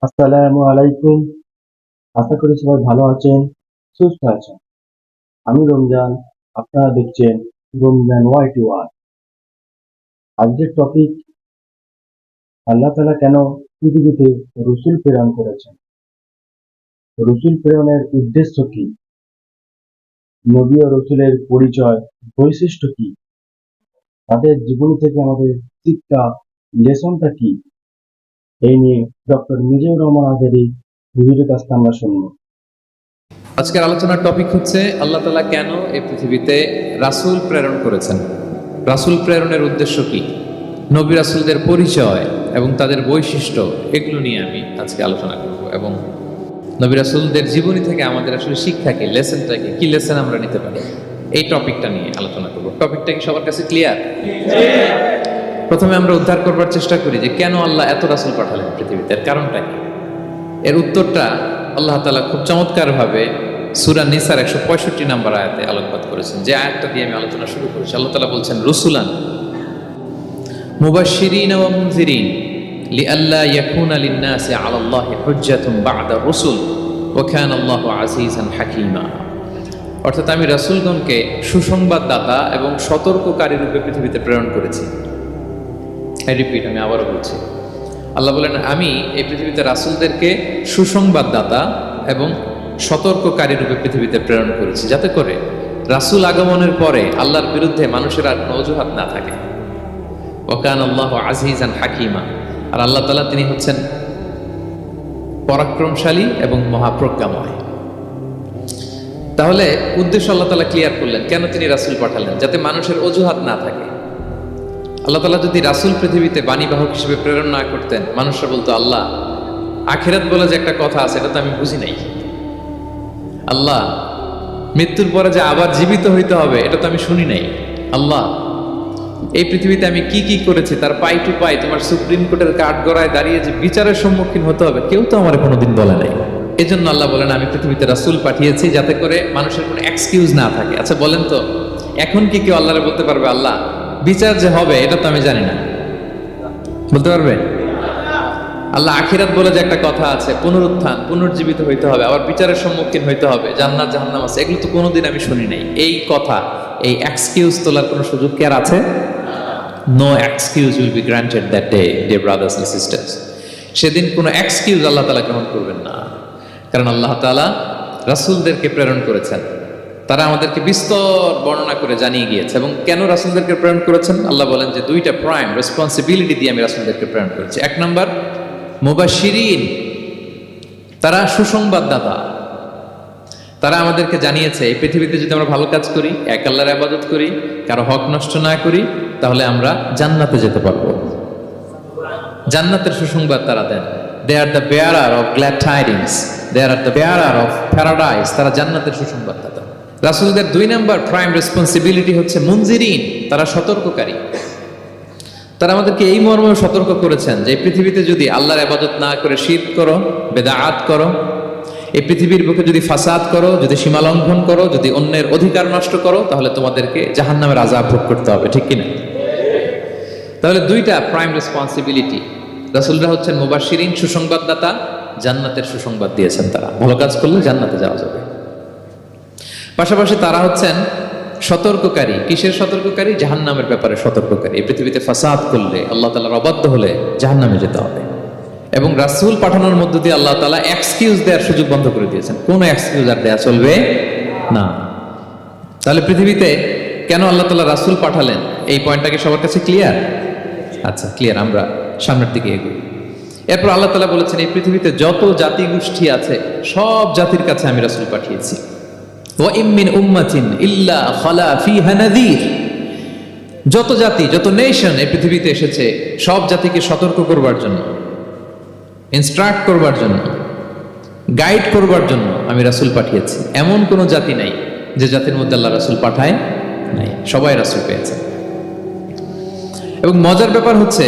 আসসালামু আলাইকুম। আশা করি সবাই ভালো আছেন, সুস্থ আছেন। আমি রমজান, আপনারা দেখছেন রমজান ওয়াই। আজকের টপিক, আল্লাহ তাআলা কেন পৃথিবীতে রসুল প্রেরণ করেছেন, রসুল প্রেরণের উদ্দেশ্য কি, নবী ও রসুলের পরিচয় বৈশিষ্ট্য কি, তাদের জীবনী থেকে আমাদের শিক্ষা লেসনটা কি, এই নিয়ে ডক্টর মিজানুর রহমান আজারী হুজুরের কাছ থেকে আমরা শুনবো। আজকের আলোচনার টপিক হচ্ছে আল্লাহ তাআলা কেন এই পৃথিবীতে রাসূল প্রেরণ করেছেন, রাসূল প্রেরণের উদ্দেশ্য কি, নবী রাসূলদের পরিচয় এবং তাদের বৈশিষ্ট্য, এগুলো নিয়ে আমি আজকে আলোচনা করব এবং নবী রাসূলদের জীবনী থেকে আমাদের আসলে শিক্ষা কি, লেসনটা কি, কি লেসন আমরা নিতে পারি, এই টপিকটা নিয়ে আলোচনা করব। টপিকটা কি সবার কাছে ক্লিয়ার? প্রথমে আমরা উদ্ধার করবার চেষ্টা করি যে কেন আল্লাহ এত রাসূল পাঠালেন পৃথিবীতে, এর কারণটা কি। এর উত্তরটা আল্লাহ তাআলা খুব চমৎকারভাবে সূরা নিসার 165 নম্বর আয়াতে আলোকপাত করেছেন, যে আয়াতটা দিয়ে আমি আলোচনা শুরু করেছি। আল্লাহ তাআলা বলছেন, রুসুলান মুবাশশিরিন ওয়া মুনযিরিন লিআল্লা ইয়াকুনা লিন-নাসি আলাল্লাহি হুজ্জাতুন বা'দা রুসুল ওয়া কানা আল্লাহু আজিজান হাকীমা। অর্থাৎ আমি রাসূলগণকে সুসংবাদদাতা এবং সতর্ককারী রূপে পৃথিবীতে প্রেরণ করেছি। আমি আবারও বলছি, আল্লাহ বলেন আমি এই পৃথিবীতে রাসূলদেরকে সুসংবাদদাতা এবং সতর্ককারী রূপে পৃথিবীতে প্রেরণ করেছি, যাতে করে রাসূল আগমনের পরে আল্লাহর বিরুদ্ধে মানুষের আর কোনো অজুহাত না থাকে। ওয়া কানা আল্লাহু আজিজান হাকীমা, আর আল্লাহ তাআলা তিনি হচ্ছেন পরাক্রমশালী এবং মহাপ্রজ্ঞাময়। তাহলে উদ্দেশ্য আল্লাহ তাআলা ক্লিয়ার করলেন, কেন তিনি রাসূল পাঠালেন, যাতে মানুষের অজুহাত না থাকে। আল্লাহ তাআলা যদি রাসূল পৃথিবীতে বাণীবাহক হিসেবে প্রেরণ না করতেন, মানুষরা বলতো আল্লাহ আখিরাত বলে যে একটা কথা আছে এটা তো আমি বুঝি নাই, আল্লাহ মৃত্যুর পরে যে আবার জীবিত হইতে হবে এটা তো আমি শুনি নাই, আল্লাহ এই পৃথিবীতে আমি কি কি করেছি তার পাই টু পাই তোমার সুপ্রিম কোর্টের কাঠগড়ায় দাঁড়িয়ে যে বিচারের সম্মুখীন হতে হবে কেউ তো আমার কোনোদিন বলে নাই। এজন্য আল্লাহ বলেন আমি পৃথিবীতে রাসূল পাঠিয়েছি যাতে করে মানুষের কোনো এক্সকিউজ না থাকে। আচ্ছা বলেন তো, এখন কি কেউ আল্লাহরে বলতে পারবে আল্লাহ বিচার যে হবে এটা তো আমি জানি না? বলতে পারবে? আল্লাহ আখিরাত বলে যে একটা কথা আছে, পুনরুত্থান, পুনর্জীবিত হইতে হবে, আবার বিচারের সম্মুখীন হইতে হবে, জান্নাত জাহান্নাম আছে, এগুলো তো কোনোদিন আমি শুনি নাই। এই কথা, এই এক্সকিউজ তোলার কোনো সুযোগ কি আর আছে? No excuse will be granted that day, dear brothers and sisters. সেদিন কোনো এক্সকিউজ আল্লাহ তাআলা গ্রহণ করবেন না, কারণ আল্লাহ তাআলা রাসূলদেরকে প্রেরণ করেছেন, তারা আমাদেরকে বিস্তর বর্ণনা করে জানিয়ে গিয়েছে। এবং কেন রাসূলদেরকে প্রেরণ করেছেন, আল্লাহ বলেন যে দুইটা প্রাইম রেসপন্সিবিলিটি দিয়ে আমি রাসূলদেরকে প্রেরণ করেছি। এক নাম্বার মুবাশশিরিন, তারা সুসংবাদদাতা, তারা আমাদেরকে জানিয়েছে এই পৃথিবীতে যদি আমরা ভালো কাজ করি, এক আল্লাহর ইবাদত করি, কারো হক নষ্ট না করি, তাহলে আমরা জান্নাতে যেতে পারবো। জান্নাতের সুসংবাদ তারা দেন। They are the bearer of glad tidings, they are the bearer of paradise, তারা জান্নাতের সুসংবাদদাতা। রাসূলদের দুই নাম্বার প্রাইম রেসপন্সিবিলিটি হচ্ছে মুনজিরিন, তারা সতর্ককারী। তারা আমাদেরকে এই মর্মে সতর্ক করেছেন যে এই পৃথিবীতে যদি আল্লাহর ইবাদত না করে শিরক করো, বেদাত করো, এই পৃথিবীর বুকে যদি ফাসাদ করো, যদি সীমা লঙ্ঘন করো, যদি অন্যের অধিকার নষ্ট করো, তাহলে তোমাদেরকে জাহান্নামের আযাব ভোগ করতে হবে, ঠিক কিনা? তাহলে দুইটা প্রাইম রেসপন্সিবিলিটি। রাসূলরা হচ্ছেন মুবাশশিরিন, সুসংবাদদাতা, জান্নাতের সুসংবাদ দিয়েছেন, তারা ভালো কাজ করলে জান্নাতে যাওয়া যাবে। পাশাপাশি তারা হচ্ছেন সতর্ককারী। কিসের সতর্ককারী? জাহান্নামের ব্যাপারে সতর্ককারী। এই পৃথিবীতে ফাসাদ করলে, আল্লাহ তাআলার অবাধ্য হলে জাহান্নামে যেতে হবে। এবং রাসূল পাঠানোর মধ্য দিয়ে আল্লাহ তাআলা এক্সকিউজ দেওয়ার সুযোগ বন্ধ করে দিয়েছেন, কোনো এক্সকিউজ আর দেয়া চলবে না। তাহলে পৃথিবীতে কেন আল্লাহ তাআলা রাসূল পাঠালেন, এই পয়েন্টটা কি সবার কাছে ক্লিয়ার? আচ্ছা ক্লিয়ার, আমরা সামনের দিকে এগোই। এরপর আল্লাহ তাআলা বলেছেন এই পৃথিবীতে যত জাতি গোষ্ঠী আছে সব জাতির কাছে আমি রাসূল পাঠিয়েছি। ওয়া ইম মিন উম্মাতিন ইল্লা খালা ফিহা নাযীর, যত জাতি, যত নেশন এই পৃথিবীতে এসেছে সব জাতিকে সতর্ক করবার জন্য, ইনস্ট্রাক্ট করবার জন্য, গাইড করবার জন্য আমি রাসূল পাঠিয়েছি। এমন কোন জাতি নাই যে জাতির মধ্যে আল্লাহ রাসূল পাঠায় নাই, সবাই রাসূল পেয়েছে। এবং মজার ব্যাপার হচ্ছে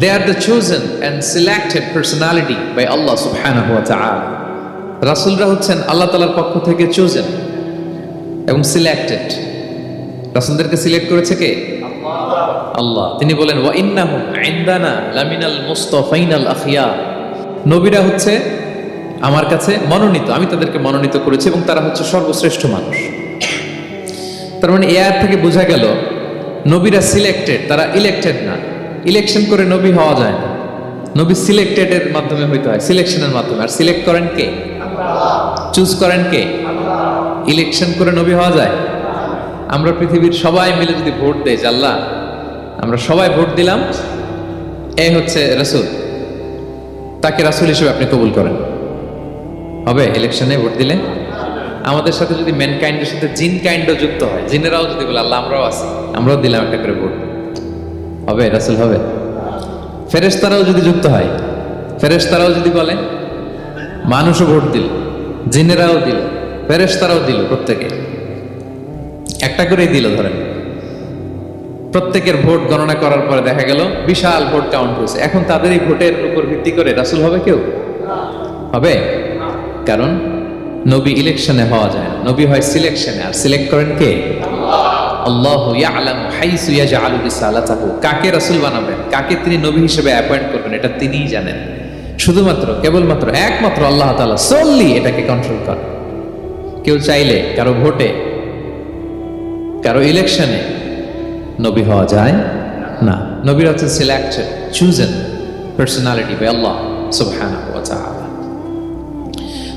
they are the chosen and selected personality by Allah subhanahu wa ta'ala. রাসূলরা হচ্ছেন আল্লাহ তাআলার পক্ষ থেকে chosen এবং সিলেক্টেড। রাসূলদেরকে সিলেক্ট করেছে কে? আল্লাহ। তিনি বলেন ওয়া ইন্নাহুম ইনদানা লামিনাল মুস্তাফাইনাল আখিয়ার, নবীরা হচ্ছে আমার কাছে মনোনীত, আমি তাদেরকে মনোনীত করেছি এবং তারা হচ্ছে সর্বশ্রেষ্ঠ মানুষ। তার মানে এ আয়াত থেকে বোঝা গেল নবীরা সিলেক্টেড, তারা ইলেক্টেড না। ইলেকশন করে নবী হওয়া যায় না, নবী সিলেক্টেডের মাধ্যমে হইতে হয়, সিলেকশনের মাধ্যমে। আর সিলেক্ট করেন কে? চুজ করেন কে? ইলেকশন করে নবী হওয়া যায়? আমরা পৃথিবীর সবাই মিলে যদি ভোট দেই যে আল্লাহ আমরা সবাই ভোট দিলাম, এ হচ্ছে রাসূল, তাকে রাসূল হিসেবে আপনি কবুল করেন, হবে? ইলেকশনে ভোট দিলে আমাদের সাথে যদি ম্যানকাইন্ডের সাথে জিন কাইন্ডও যুক্ত হয়, জিনেরাও যদি বলে আল্লাহ আমরাও আছি, আমরাও দিলাম একটা করে ভোট, হবে? রাসূল হবে? ফেরেশতারাও যদি যুক্ত হয়, ফেরেশতারাও যদি বলে, মানুষও ভোট দিল, জিনেরাও দিল, ফেরেশতারাও দিল, প্রত্যেকে একটা করেই দিল, ধরেন প্রত্যেকের ভোট গণনা করার পরে দেখা গেল বিশাল ভোট কাউন্ট হয়েছে, এখন তাদের এই ভোটের উপর ভিত্তি করে রাসূল হবে কেউ? হবে? কারণ নবী ইলেকশনে হওয়া যায় না, নবী হয় সিলেকশনে। আর সিলেক্ট করেন কে? আল্লাহু ইয়ালামু হাইসু ইয়াজআলু রিসালাতাহু। কাকে রাসূল বানাবেন, কাকে তিনি নবী হিসেবে অ্যাপয়েন্ট করবেন, এটা তিনিই জানেন। শুধুমাত্র কেবলমাত্র একমাত্র আল্লাহ তাআলা solely এটাকে কন্ট্রোল করেন। কেউ চাইলে কারো ভোটে, কারো ইলেকশনে নবী হওয়া যায় না। নবীরা হচ্ছে সিলেক্টেড, চুজেন পার্সোনালিটি বাই আল্লাহ সুবহানাহু ওয়া তাআলা।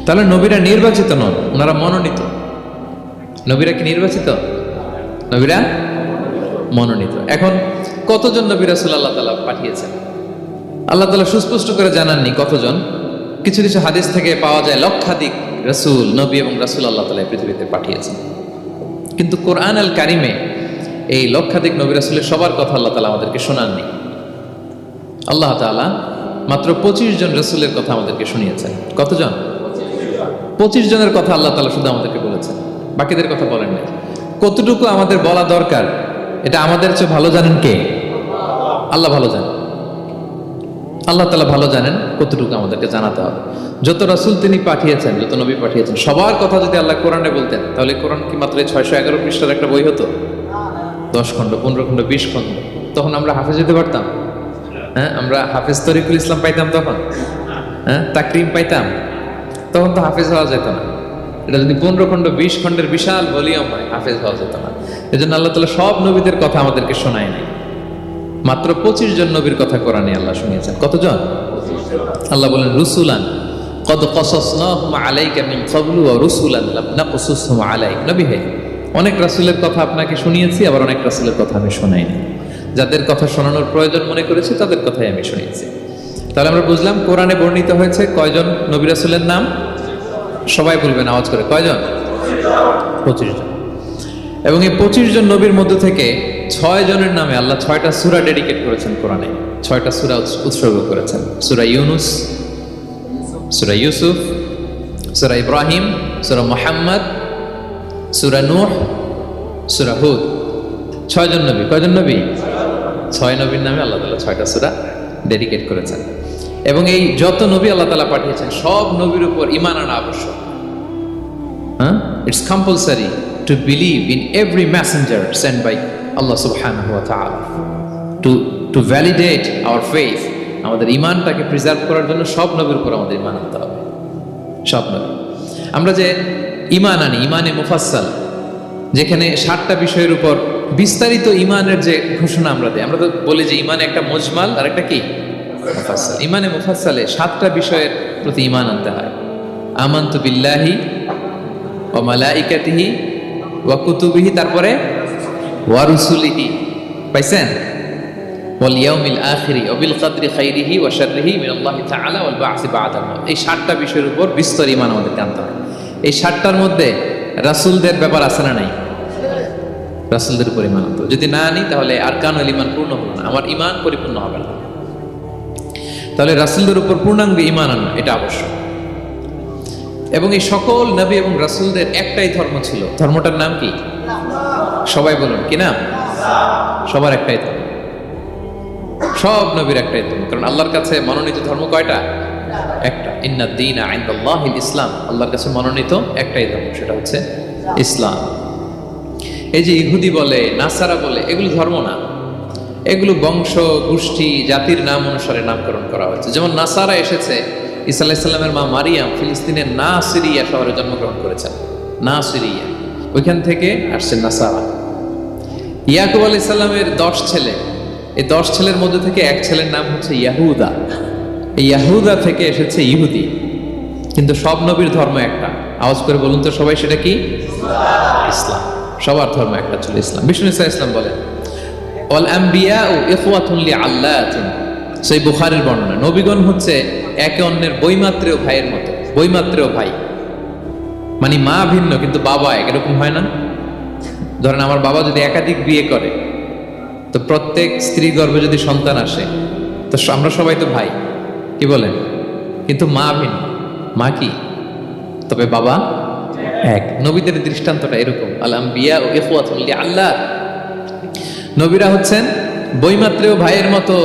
তাহলে নবীরা নির্বাচিত নন, ওনারা মনোনীত। নবীরা কি নির্বাচিত? নবীরা মনোনীত। এখন কতজন নবী রাসূল আল্লাহ তাআলা পাঠিয়েছেন? আল্লাহ তাআলা সুস্পষ্ট করে জানাননি কতজন। কিছু কিছু হাদিস থেকে পাওয়া যায় লক্ষাধিক রাসূল, নবী এবং রাসূল আল্লাহ তাআলা পৃথিবীতে পাঠিয়েছেন। কিন্তু কোরআন আল কারিমে এই লক্ষাধিক নবী রাসূলের সবার কথা আল্লাহ তাআলা আমাদেরকে শোনাননি। আল্লাহ তাআলা মাত্র 25 জন রাসূলের কথা আমাদেরকে শুনিয়েছেন। কতজন? 25 জনের কথা আল্লাহ তাআলা শুধু আমাদেরকে বলেছেন, বাকিদের কথা বলেন নাই। কতটুকু আমাদের বলা দরকার এটা আমাদের চেয়ে ভালো জানেন কে? আল্লাহ ভালো জানেন। আল্লাহ তাআলা ভালো জানেন কতটুকু আমাদেরকে জানাতে হবে। যত রাসূল তিনি পাঠিয়েছেন, যত নবী পাঠিয়েছেন, সবার কথা যদি আল্লাহ কোরআনে বলতেন, তাহলে কোরআন কি মাত্র 611 পৃষ্ঠার একটা বই হতো? 10 খণ্ড, 15 খণ্ড, 20 খণ্ড। তখন আমরা হাফেজ হতে পারতাম? হ্যাঁ, আমরা হাফেজ তরিকুল ইসলাম পাইতাম তখন? হ্যাঁ, তাকরিম পাইতাম? তখন তো হাফেজ হওয়া যেত না। এটা যদি 15 খণ্ড, 20 খণ্ডের বিশাল ভলিউম হয়, হাফেজ হওয়া যেত না। এজন্য আল্লাহ তাআলা সব নবীদের কথা আমাদেরকে শোনায় নাই, মাত্র 25 জন নবীর কথা কোরআনে আল্লাহ শুনিয়েছেন। কতজন? আল্লাহ বলেন রুসুলান কদ কসাসনাহুম আলাইকা মিন ক্বাবলু ওয়া রুসুলান লাম নাকসুসহুম আলাইক। নবী হে, অনেক রাসূলের কথা আপনাকে শুনিয়েছি, আবার অনেক রাসূলের কথা আমি শোনাইনি। যাদের কথা শোনানোর প্রয়োজন মনে করেছি তাদের কথাই আমি শুনিয়েছি। তাহলে আমরা বুঝলাম কোরআনে বর্ণিত হয়েছে কয়জন নবী রাসূলের নাম? সবাই বলবেন আওয়াজ করে, কয়জন? 25 জন। এবং এই 25 জন নবীর মধ্য থেকে 6 জনের নামে আল্লাহ 6টা সূরা ডেডিকেট করেছেন কোরআনে, 6টা সূরা উৎসর্গ করেছেন। সূরা ইউনুস, সূরা ইউসুফ, সূরা ইব্রাহিম, সূরা মুহাম্মদ, সূরা নূহ, সূরা হুদ। 6 জন নবী। কয়জন নবী? 6 নবীর নামে আল্লাহ তাআলা 6টা সূরা ডেডিকেট করেছেন। এবং এই যত নবী আল্লাহ তাআলা পাঠিয়েছেন, সব নবীর উপর ঈমান আনা আবশ্যক। হ্যাঁ, it's compulsory to believe in every messenger sent by Allah subhanahu wa ta'ala to validate our faith. আমাদের ঈমানটাকে প্রিজার্ভ করার জন্য সব নবীর উপর আমাদের ঈমান আনতে হবে, সব নবী। আমরা যে ঈমান আনি, ঈমানে মুফাসসাল, যেখানে 7টা বিষয়ের উপর বিস্তারিত ঈমানের যে ঘোষণা আমরা দেই, আমরা তো বলি যে ঈমানে একটা মুজমাল আর একটা কি মুফাসসাল। ঈমানে মুফাসসালে 7টা বিষয়ের প্রতি ঈমান আনতে হয়। আমানতু বিল্লাহি ওয়া মালাইকাতিহি ওয়া কুতুবিহি, তারপরে ওয়া রুসুলিহি, পাইছেন? ওয়াল ইয়াউমিল আখিরি ওয়া বিল কদরি খাইরিহি ওয়া শাররিহি মিনাল্লাহি তাআলা ওয়াল বা'সি বা'দাল মাউত। এই 7টা বিষয়ের উপর বিস্তর ঈমান আমাদেরকে আনতে হয়। এই 7টার মধ্যে রাসূলদের ব্যাপার আছে না নাই? রাসূলদের উপর ঈমান আনতে, যদি না আনি তাহলে আরকানুল ঈমান পূর্ণ হলো না, আমার ঈমান পরিপূর্ণ হবে না। তাহলে রাসূলদের উপর পূর্ণাঙ্গ ঈমান আনা এটা আবশ্যক। এবং এই সকল নবী এবং রাসূলদের একটাই ধর্ম ছিল। ধর্মটার নাম কি? সবাই বলুন, কি নাম? সবার একটাই ধর্ম, সব নবীর একটাই ধর্ম। কারণ আল্লাহর কাছে মনোনীত ধর্ম কয়টা? একটা। ইন্নাদ দীনা ইনদাল্লাহিল ইসলাম, আল্লাহর কাছে মনোনীত একটাই ধর্ম, সেটা হচ্ছে ইসলাম। এই যে ইহুদি বলে, নাসারা বলে, এগুলো ধর্ম না, এগুলো বংশ, গোষ্ঠী, জাতির নাম অনুসারে নামকরণ করা হয়েছে। যেমন নাসারা এসেছে ঈসা আলাইহিস সালামের মা মারিয়াম ফিলিস্তিনের নাসিরিয়া শহরে জন্মগ্রহণ করেছেন। নাসিরিয়া, ওইখান থেকে আসছেন নাসারা। ইয়াকুব আলাইহিস সালামের 10 ছেলে, এই 10 ছেলের মধ্যে থেকে এক ছেলের নাম হচ্ছে ইয়াহুদা। এই ইয়াহুদা থেকে এসেছে ইহুদি। কিন্তু সব নবীর ধর্ম একটা। আওয়াজ করে বলুন তো সবাই, সেটা কি? ইসলাম। সবার ধর্ম একটা ছিল ইসলাম। বিষ্ণু ইসলাম বলেন ওয়াল আম্বিয়াউ ইখওয়াতুন লিআল্লাতিন, সেই বুখারীর বর্ণনা, নবীগণ হচ্ছে একে অন্যের বৈমাত্রেয় ভাইয়ের মতো। বৈমাত্রেয় ভাই মানে মা ভিন্ন কিন্তু বাবা এক, এরকম হয় না? ধরেন আমার বাবা যদি একাধিক বিয়ে করে, তো প্রত্যেক স্ত্রী গর্ভে যদি সন্তান আসে, তো আমরা সবাই তো ভাই, কি বলেন? কিন্তু মা ভিন্ন। মা কি? তবে বাবা এক। নবীদের দৃষ্টান্তটা এরকম, আল আম্বিয়া ও ইখওয়াতুন লিআল্লাহ, নবীরা হচ্ছেন বৈমাত্রেয় ভাইয়ের মতো,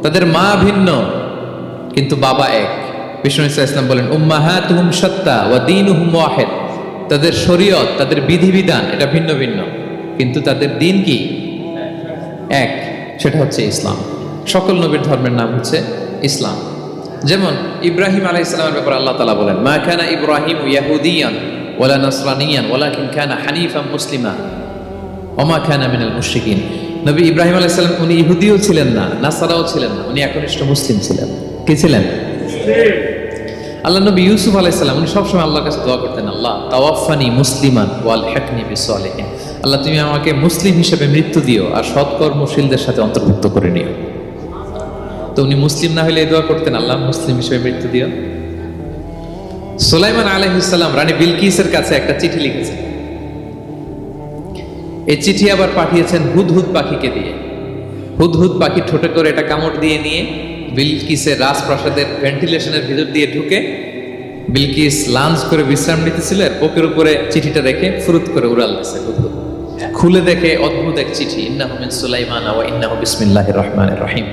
তাদের মা ভিন্ন কিন্তু বাবা এক। বিষ্ণু ইসলাম বলেন উম্মাহাতুহুম শাত্তা ওয়া দীনুহুম ওয়াহিদ, তাদের শরীয়ত, তাদের বিধিবিধান এটা ভিন্ন ভিন্ন কিন্তু তাদের দিন কি? এক, সেটা হচ্ছে ইসলাম। সকল নবীর ধর্মের নাম হচ্ছে ইসলাম। যেমন ইব্রাহিম আলাইহিস সালামের ব্যাপারে আল্লাহ তাআলা বলেন মা কানা ইব্রাহিম ইয়াহুদিয়ান ওয়ালা নাসরানিয়ান ওয়ালাকিন কানা হানিফান মুসলিমা ওয়া মা কানা মিনাল মুশরিকিন। নবী ইব্রাহিম আলাইহিস সালাম উনি ইহুদিও ছিলেন না, নাসারাও ছিলেন না, উনি একনিষ্ঠ মুসলিম ছিলেন। কি ছিলেন? আল্লাহ নবী ইউসুফ আলাইহিস সালাম উনি সবসময় আল্লাহর কাছে দোয়া করতেন, আল্লাহ তাওয়াফানি মুসলিমান ওয়াল হিকনি বিসসালিহিন, আল্লাহ তুমি আমাকে মুসলিম হিসেবে মৃত্যু দিও আর সৎকর্মশীলদের সাথে অন্তর্ভুক্ত করে নিও। তো উনি মুসলিম না হলে এই দোয়া করতেন, আল্লাহ মুসলিম হিসেবে মৃত্যু দিও। সুলাইমান আলাইহিস সালাম রানী বিলকিসের কাছে একটা চিঠি লিখেছেন। এই চিঠি আবার পাঠিয়েছেন হুদহুদ পাখিকে দিয়ে। হুদহুদ পাখি ঠোঁটে করে এটা কামড় দিয়ে নিয়ে বিলকিসের রাজপ্রাসাদের ভেন্টিলেশনের ভিতর দিয়ে ঢুকে বিলকিস লাঞ্চ করে বিশ্রাম নিতেছিল, এর বুকের উপরে চিঠিটা রেখে ফুরুত করে উড়াল দিয়েছে হুদহুদ। খুলে দেখে অদ্ভুত এক চিঠি, ইন্নাহু মিন সুলাইমান ওয়া ইন্নাহু বিসমিল্লাহির রহমানির রহিম।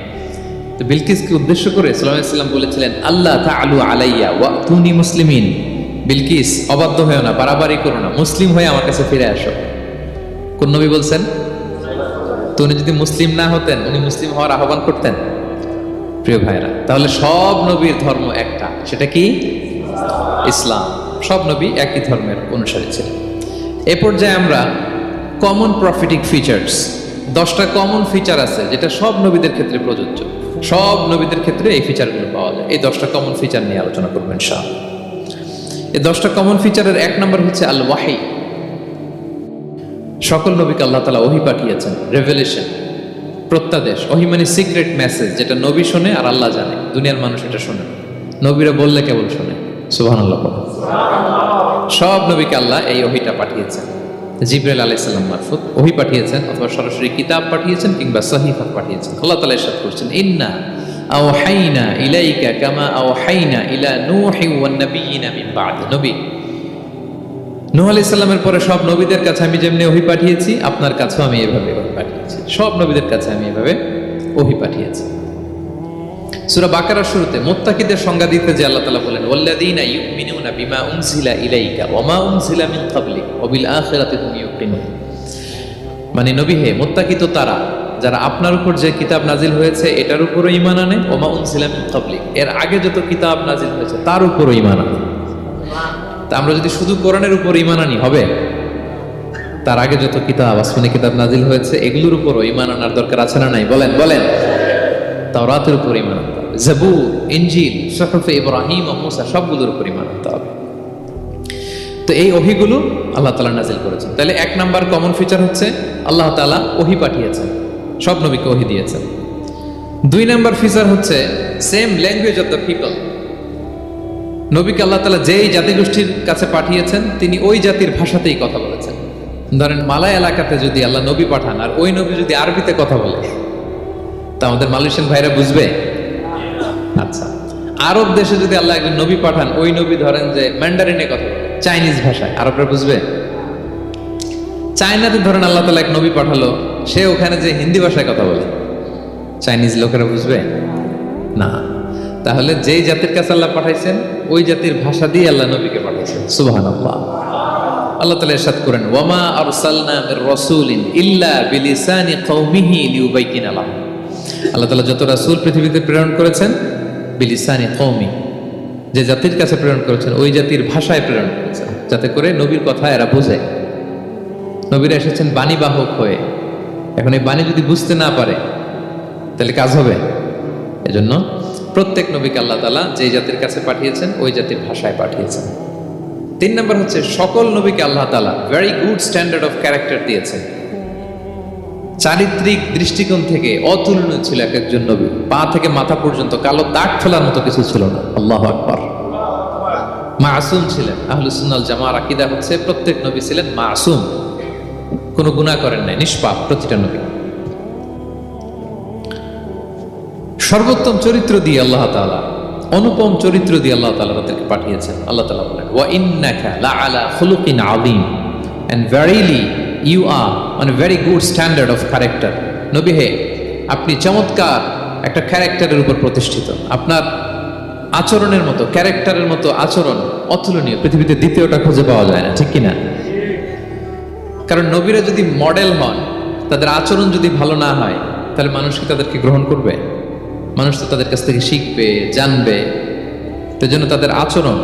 তো বিলকিসকে উদ্দেশ্য করে সাল্লাল্লাহু আলাইহি ওয়াসাল্লাম বলেছিলেন আল্লাহ তাআলু আলাইয়া ওয়াতুনি মুসলিমিন, বিলকিস অবাধ্য হয়েও না, বাড়াবাড়ি করো না, মুসলিম হয়ে আমার কাছে ফিরে আসো। কোন নবী বলছেন? তো উনি যদি মুসলিম না হতেন, উনি মুসলিম হওয়ার আহ্বান করতেন? প্রিয় ভাইরা, তাহলে সব নবীর ধর্ম একটা, সেটা কি? ইসলাম। সব নবী একই ধর্মের অনুসারী ছিলেন। এ পর্যায়ে আমরা কমন প্রফিটিক ফিচার্স, 10টা কমন ফিচার আছে যেটা সব নবীদের ক্ষেত্রে প্রযোজ্য। সব নবীদের ক্ষেত্রে এই ফিচারগুলো পাওয়া যায়। এই 10টা কমন ফিচার নিয়ে আলোচনা করবেন ইনশাআল্লাহ। এই 10টা কমন ফিচারের 1 নম্বর হচ্ছে আল ওয়াহি। সকল নবীকে আল্লাহ তাআলা ওহী পাঠিয়েছেন, রেভেলেশন, প্রত্যাদেশ। ওহী মানে সিক্রেট মেসেজ, যেটা নবী শোনে আর আল্লাহ জানে, দুনিয়ার মানুষ এটা শোনে। নবীরা বললে কেবল শোনে। সুবহানাল্লাহ। সব নবীকে আল্লাহ এই ওহীটা পাঠিয়েছেন। জিবরাইল আলাইহিস সালাম মারফত ওহী পাঠিয়েছেন, অথবা সরাসরি কিতাব পাঠিয়েছেন, কিংবা সহিফা পাঠিয়েছেন। আল্লাহ তাআলা ইরশাদ করছেন ইন্না আওহাইনা ইলাইকা কামা আওহাইনা ইলা নূহি ওয়ান নাবিয়িনা মিন বা'দি। নবী নূহ আলাইহিস সালামের পরে সব নবীদের কাছে আমি যেমনি ওহী পাঠিয়েছি, আপনার কাছেও আমি এভাবে ওহী পাঠিয়েছি। সব নবীদের কাছে আমি এভাবে ওহী পাঠিয়েছি। সূরা বাকারার শুরুতে মুত্তাকিদের সংজ্ঞা দিতে যে আল্লাহ তাআলা বলেন ওয়াল্লাযীনা ইউমিনুনা বিমা উনজিলা ইলাইকা ওয়া মা উনজিলা মিন ক্বাবলিক ওয়া বিল আখিরাতি হুম ইউকিনুন, মানে নবী হে, মুত্তাকি তো তারা যারা আপনার উপর যে কিতাব নাজিল হয়েছে এটার উপরও ঈমান আনে, ওয়া মা উনজিলা মিন ক্বাবলিক, এর আগে যত কিতাব নাজিল হয়েছে তার উপরও ঈমান আনে। তা আমরা যদি শুধু কোরআনের উপর ঈমান আনি হবে? তার আগে যত কিতাব, আসমানি কিতাব নাজিল হয়েছে এগুলোর উপরও ঈমান আনার দরকার আছে না নাই? বলেন বলেন। তাওরাতের উপর ঈমান আনতে হবে, জাবুর, ইনজিল, সুহুফে ইব্রাহিম ও মুসা সবগুলোর উপর ঈমান আনতে হবে। তো এই ওহীগুলো আল্লাহ তাআলা নাজিল করেছেন। তাহলে 1 নাম্বার কমন ফিচার হচ্ছে আল্লাহ তাআলা ওহী পাঠিয়েছেন, সব নবীকে ওহী দিয়েছেন। 2 নাম্বার ফিচার হচ্ছে same language of the people. নবীকে আল্লাহ তাআলা যেই জাতিগোষ্ঠীর কাছে পাঠিয়েছেন তিনি ওই জাতির ভাষাতেই কথা বলেছেন। ধরেন মালয় এলাকাতে যদি আল্লাহ নবী পাঠান আর ওই নবী যদি আরবিতে কথা বলে, তা আমাদের মালয়েশিয়ান ভাইরা বুঝবে? আচ্ছা, আরব দেশে যদি আল্লাহ একজন নবী পাঠান, ওই নবী ধরেন যে ম্যান্ডারিনে কথা বলে, চাইনিজ ভাষায়, আরবরা বুঝবে? চায়নাতে ধরেন আল্লাহ তাআলা এক নবী পাঠালো, সে ওখানে যে হিন্দি ভাষায় কথা বলে, চাইনিজ লোকেরা বুঝবে না। তাহলে যেই জাতির কাছে আল্লাহ পাঠাইছেন ওই জাতির ভাষা দিয়ে আল্লাহ নবীকে পাঠাইছেন। সুবহানাল্লাহ। আল্লাহ তাআলা ইরশাদ করেন ওয়ামা আরসালনা মির রাসূলিন ইল্লা বিলিসানি কওমিহি লিউবাইয়িনা লাহুম। আল্লাহ তাআলা যত রাসূল পৃথিবীতে প্রেরণ করেছেন বিলিসানি কওমি, যে জাতির কাছে প্রেরণ করেছেন ওই জাতির ভাষায় প্রেরণ করেছেন, যাতে করে নবীর কথা এরা বোঝে। নবীরা এসেছেন বাণীবাহক হয়ে। এখন এই বাণী যদি বুঝতে না পারে তাহলে কাজ হবে। এজন্য প্রত্যেক নবীকে আল্লাহ তাআলা যে জাতির কাছে পাঠিয়েছেন ওই জাতির ভাষায় পাঠিয়েছেন। 3 নম্বর হচ্ছে সকল নবীকে আল্লাহ তাআলা very good standard of character দিয়েছেন। চারিত্রিক দৃষ্টিকোণ থেকে অতুলনীয় ছিল এক একজন নবী। পা থেকে মাথা পর্যন্ত কালো দাগ ফেলার মতো কিছু ছিল না। আল্লাহু আকবার। মাসুম ছিলেন। আহলুস সুন্নাহ ওয়াল জামাআর আকীদা হচ্ছে প্রত্যেক নবী ছিলেন মাসুম, কোনো গুনাহ করেন নাই, নিষ্পাপ প্রতিটা নবী। সর্বোত্তম চরিত্র দিয়ে আল্লাহ তাআলা, অনুপম চরিত্র দিয়ে আল্লাহ তাআলা তাদেরকে পাঠিয়েছেন। আল্লাহ তাআলা বলেন, ওয়া ইন্নাকা লাআলা খুলুকিন আযীম, and verily you are on a very good standard of character. নবী হে, আপনি চমৎকার একটা ক্যারেক্টারের উপর প্রতিষ্ঠিত। আপনার আচরণের মতো, ক্যারেক্টারের মতো আচরণ অতুলনীয়, পৃথিবীতে দ্বিতীয়টা খুঁজে পাওয়া যায় না, ঠিক কিনা? কারণ নবীরা যদি মডেল হন, তাদের আচরণ যদি ভালো না হয়, তাহলে মানুষ কি তাদেরকে গ্রহণ করবে? মানুষ তো তাদের কাছ থেকে শিখবে, জানবে। তো জন্য তাদের আচরণ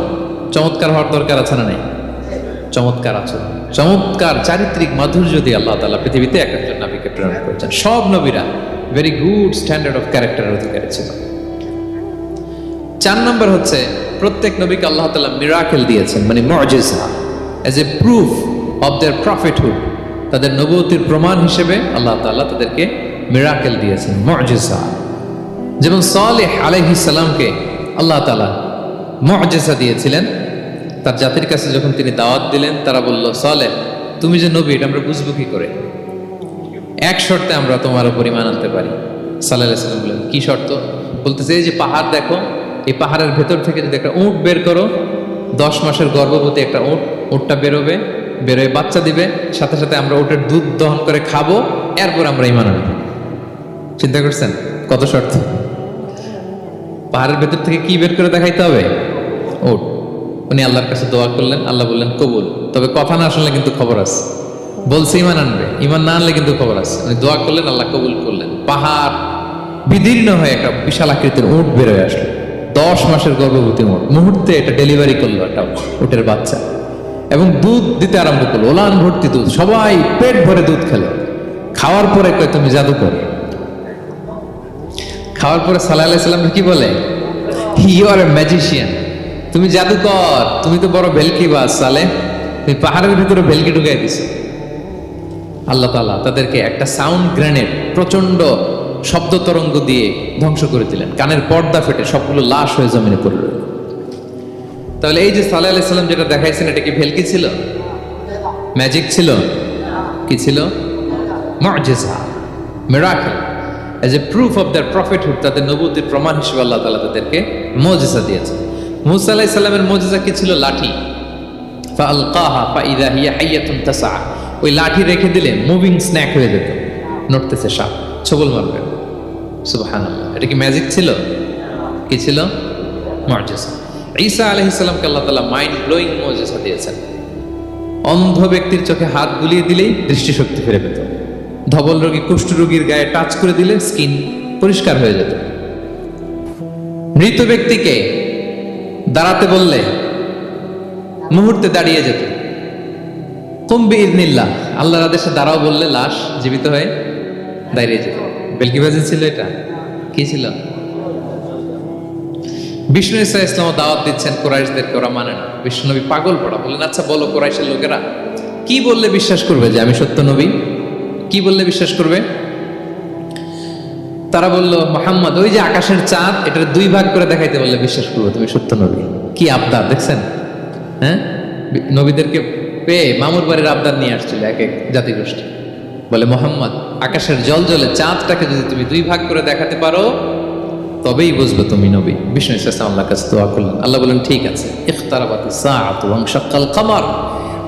চমৎকার হওয়ার দরকার আছে না নাই? চমৎকার আচরণ, চমৎকার চারিত্রিক মাধুর্য দিয়ে আল্লাহ তাআলা পৃথিবীতে এক একজন নবীকে প্রেরণ করেছেন। সব নবীরা ভেরি গুড স্ট্যান্ডার্ড অফ ক্যারেক্টারের অধিকারী ছিল। 4 নম্বর হচ্ছে প্রত্যেক নবীকে আল্লাহ তাআলা মিরাকেল দিয়েছেন, মানে মুজিজা, as a proof of their prophethood. তাদের নবুয়তির প্রমাণ হিসেবে আল্লাহ তাআলা তাদেরকে মিরাকেল দিয়েছেন, মুজিজা। যেমন সালেহ আলাইহিস সালামকে আল্লাহ তাআলা মুজিজা দিয়েছিলেন। তার জাতির কাছে যখন তিনি দাওয়াত দিলেন, তারা বলল, সালেহ তুমি যে নবী এটা আমরা বুঝবো কি করে? এক শর্তে আমরা তোমার উপর ঈমান আনতে পারি। সাল্লাল্লাহু আলাইহি ওয়াসাল্লাম বললেন, কি শর্ত? বলতেছে, এই যে পাহাড় দেখো, এই পাহাড়ের ভেতর থেকে যদি একটা উট বের করো, 10 মাসের গর্ভবতী একটা উটটা বেরোবে, বেরোয় বাচ্চা দিবে, সাথে সাথে আমরা উটের দুধ দহন করে খাবো, এরপর আমরা ঈমান আনবো। চিন্তা করছেন কত শর্ত? পাহাড়ের ভেতর থেকে কি বের করে দেখাইতে হবে? উট। উনি আল্লাহর কাছে দোয়া করলেন, আল্লাহ বললেন কবুল, তবে কথা না শুনলে কিন্তু খবর আছে। বলছে ঈমান আনবে, ঈমান না আনলে কিন্তু খবর আছে। উনি দোয়া করলেন, আল্লাহ কবুল করলেন। পাহাড় বিদীর্ণ হয়ে একটা বিশাল আকৃতির উট বের হয়ে আসলো, 10 মাসের গর্ভবতী উট। মুহূর্তে এটা ডেলিভারি করলো একটা উটের বাচ্চা, এবং দুধ দিতে আরম্ভ করলো, ওলান ভর্তি দুধ। সবাই পেট ভরে দুধ খেলো। খাওয়ার পরে কয়, তুমি জাদুকর। খাওয়ার পরে সাল্লাল্লাহু আলাইহি ওয়াসাল্লাম কি বলে? ইউ আর এ ম্যাজিশিয়ান, তুমি জাদুকর, তুমি তো বড় ভেলকিবাজ সালেহ, তুমি পাহাড়ের ভিতরে ভেলকি ঢুকাই দিছো। আল্লাহ তাআলা তাদেরকে একটা সাউন্ড গ্রেনেড, প্রচন্ড শব্দ তরঙ্গ দিয়ে ধ্বংস করে দিলেন। কানের পর্দা ফেটে সবগুলো লাশ হয়ে জমিনে পড়ল। তাহলে এই যে সাল্লাল্লাহু আলাইহি ওয়াসাল্লাম যেটা দেখাইছেন, এটা কি ভেলকি ছিল? ম্যাজিক ছিল? কি ছিল? মুজিজা, miracle, as a proof of their prophethood. তাদের নবুয়তির প্রমাণ হিসেবে আল্লাহ তাআলা তাদেরকে মুজিজা দিয়েছেন। মূসা আলাইহিস সালামের মুজিজা কি ছিল? লাঠি। ফাআলকাহা ফাইযা হিয়া হাইয়াতুন তাসআ। ওই লাঠি রেখে দিলে মুভিং স্ন্যাক হয়ে যেত, নড়তেছে সাপ, ছবল মারবে। সুবহানাল্লাহ। এটা কি ম্যাজিক ছিল? কি ছিল? মুজিজা। ঈসা আলাইহিস সালামকে আল্লাহ তাআলা মাইন্ড ব্লোয়িং মুজিজা দিয়েছেন। অন্ধ ব্যক্তির চোখে হাত বুলিয়ে দিলেই দৃষ্টিশক্তি ফিরে পেত। ধবল রোগী, কুষ্ঠ রোগীর গায়ে টাচ করে দিলে স্কিন পরিষ্কার হয়ে যেত। মৃত ব্যক্তিকে দাঁড়াতে বললে মুহূর্তে দাঁড়িয়ে যেত। কুম বিইযনিল্লাহ, আল্লাহর আদেশে দাঁড়াও বললে লাশ জীবিত হয়ে দাঁড়িয়ে যেত। বেলকিবাজি ছিল এটা? কি ছিল? বিষ্ণু ঈসা ইসলাম দাওয়াত দিচ্ছেন কুরাইশদেরকে, ওরা মানে না। বিষ্ণুনবী পাগল পড়া, বললেন, আচ্ছা বলো কুরাইশের লোকেরা কি বললে বিশ্বাস করবে যে আমি সত্য নবী? কি বললে বিশ্বাস করবে? তারা বলল, মুহাম্মদ ওই যে আকাশের চাঁদ, এটার 2 ভাগ করে দেখাইতে বললে বিশ্বাস করবো তুমি সত্য নবী। কি আবদার দেখছেন? হ্যাঁ, নবীদেরকে পেয়ে মামুর বাড়ির আবদার নিয়ে আসছিল এক এক জাতিগোষ্ঠী। বলে, মুহাম্মদ আকাশের জল জলে চাঁদটাকে যদি তুমি 2 ভাগ করে দেখাতে পারো তবেই বুঝবে তুমি নবী। বিষ্ণু ইসলাম আল্লাহর কাছে দোয়া করলেন, আল্লাহ বললেন, ঠিক আছে। ইখতারাবাতিস সাআতু ওয়ানশাক্কাল কমার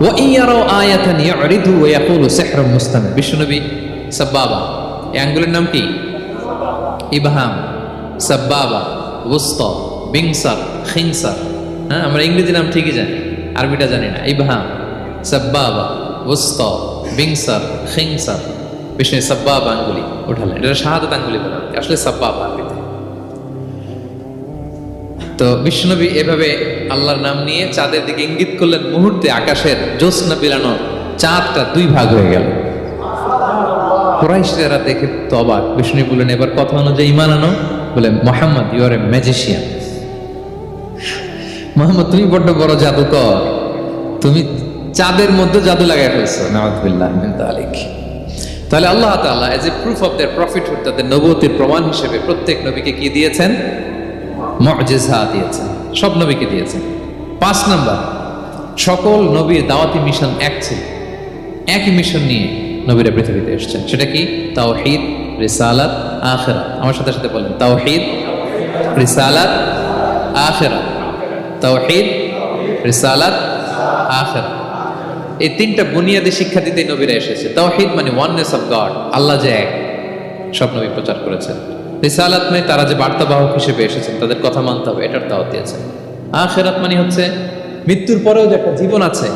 ওয়া ইন ইয়ারাউ আয়াতান ইউরিদু ওয়া ইয়াকুলু সিহরুম মুস্তামির। বিশ্বনবী সাব্বাবা, এই আঙ্গুলের নাম কি? ইবহাম, সাব্বাবা, ওয়াসতা, বিংসার, খিনসার। হ্যাঁ, আমরা ইংরেজি নাম ঠিকই জানি, আরবিটা জানি না। ইবহাম, সাব্বাবা, ওয়াসতা, বিংসার, খিনসার। বিষ্ণু সাব্বাবা আঙ্গুলি উঠালেন, এটা শাহাদাত আঙ্গুলি বলা হয়, আসলে সাব্বাবা আরবিতে। তো বিশ্বনবী এভাবে আল্লাহর নাম নিয়ে চাঁদের দিকে ইঙ্গিত করলেন, মুহূর্তে আকাশের জ্যোৎস্না বিলানো চাঁদটা দুই ভাগ হয়ে গেল। কুরাইশরা দেখে তো অবাক। বিষ্ণু বললেন, এবার কথা অনুযায়ী ইমান আনো। বলে, Mohammad you are a magician. Mohammad তুমি বড্ড বড় জাদুকর, তুমি চাঁদের মধ্যে জাদু লাগাই ফেলছো। নাউযুবিল্লাহি মিন যালিক। তাহলে আল্লাহ তাআলা এজ এ প্রুফ অফ দেয়ার প্রফিটহুড, তাদের নবুয়তের প্রমাণ হিসেবে প্রত্যেক নবীকে কি দিয়েছেন? মুজিজা দিয়েছেন, সব নবীকে দিয়েছেন। 5 নাম্বার, সকল নবীর দাওয়াতি মিশন এক ছিল, একই মিশন নিয়ে নবীরা পৃথিবীতে এসেছেন। সেটা কি? তাওহীদ, রিসালাত, আখিরাত। আমার সাথে সাথে বলেন, তাওহীদ, রিসালাত, আখিরাত। তাওহীদ, রিসালাত, আখিরাত। এই তিনটা বুনিয়াদী শিক্ষা দিতে নবীরা এসেছে। তাওহীদ মানে ওয়াননেস অফ গড, আল্লাহ যে এক, সব নবী প্রচার করেছেন। রিসালাত মানে তারা যে বার্তাবাহক হিসেবে এসেছেন, তাদের কথা মানতে হবে, এটার দাওয়াত দিয়েছেন। আখিরাত মানে হচ্ছে মৃত্যুর পরেও যে একটা জীবন আছে,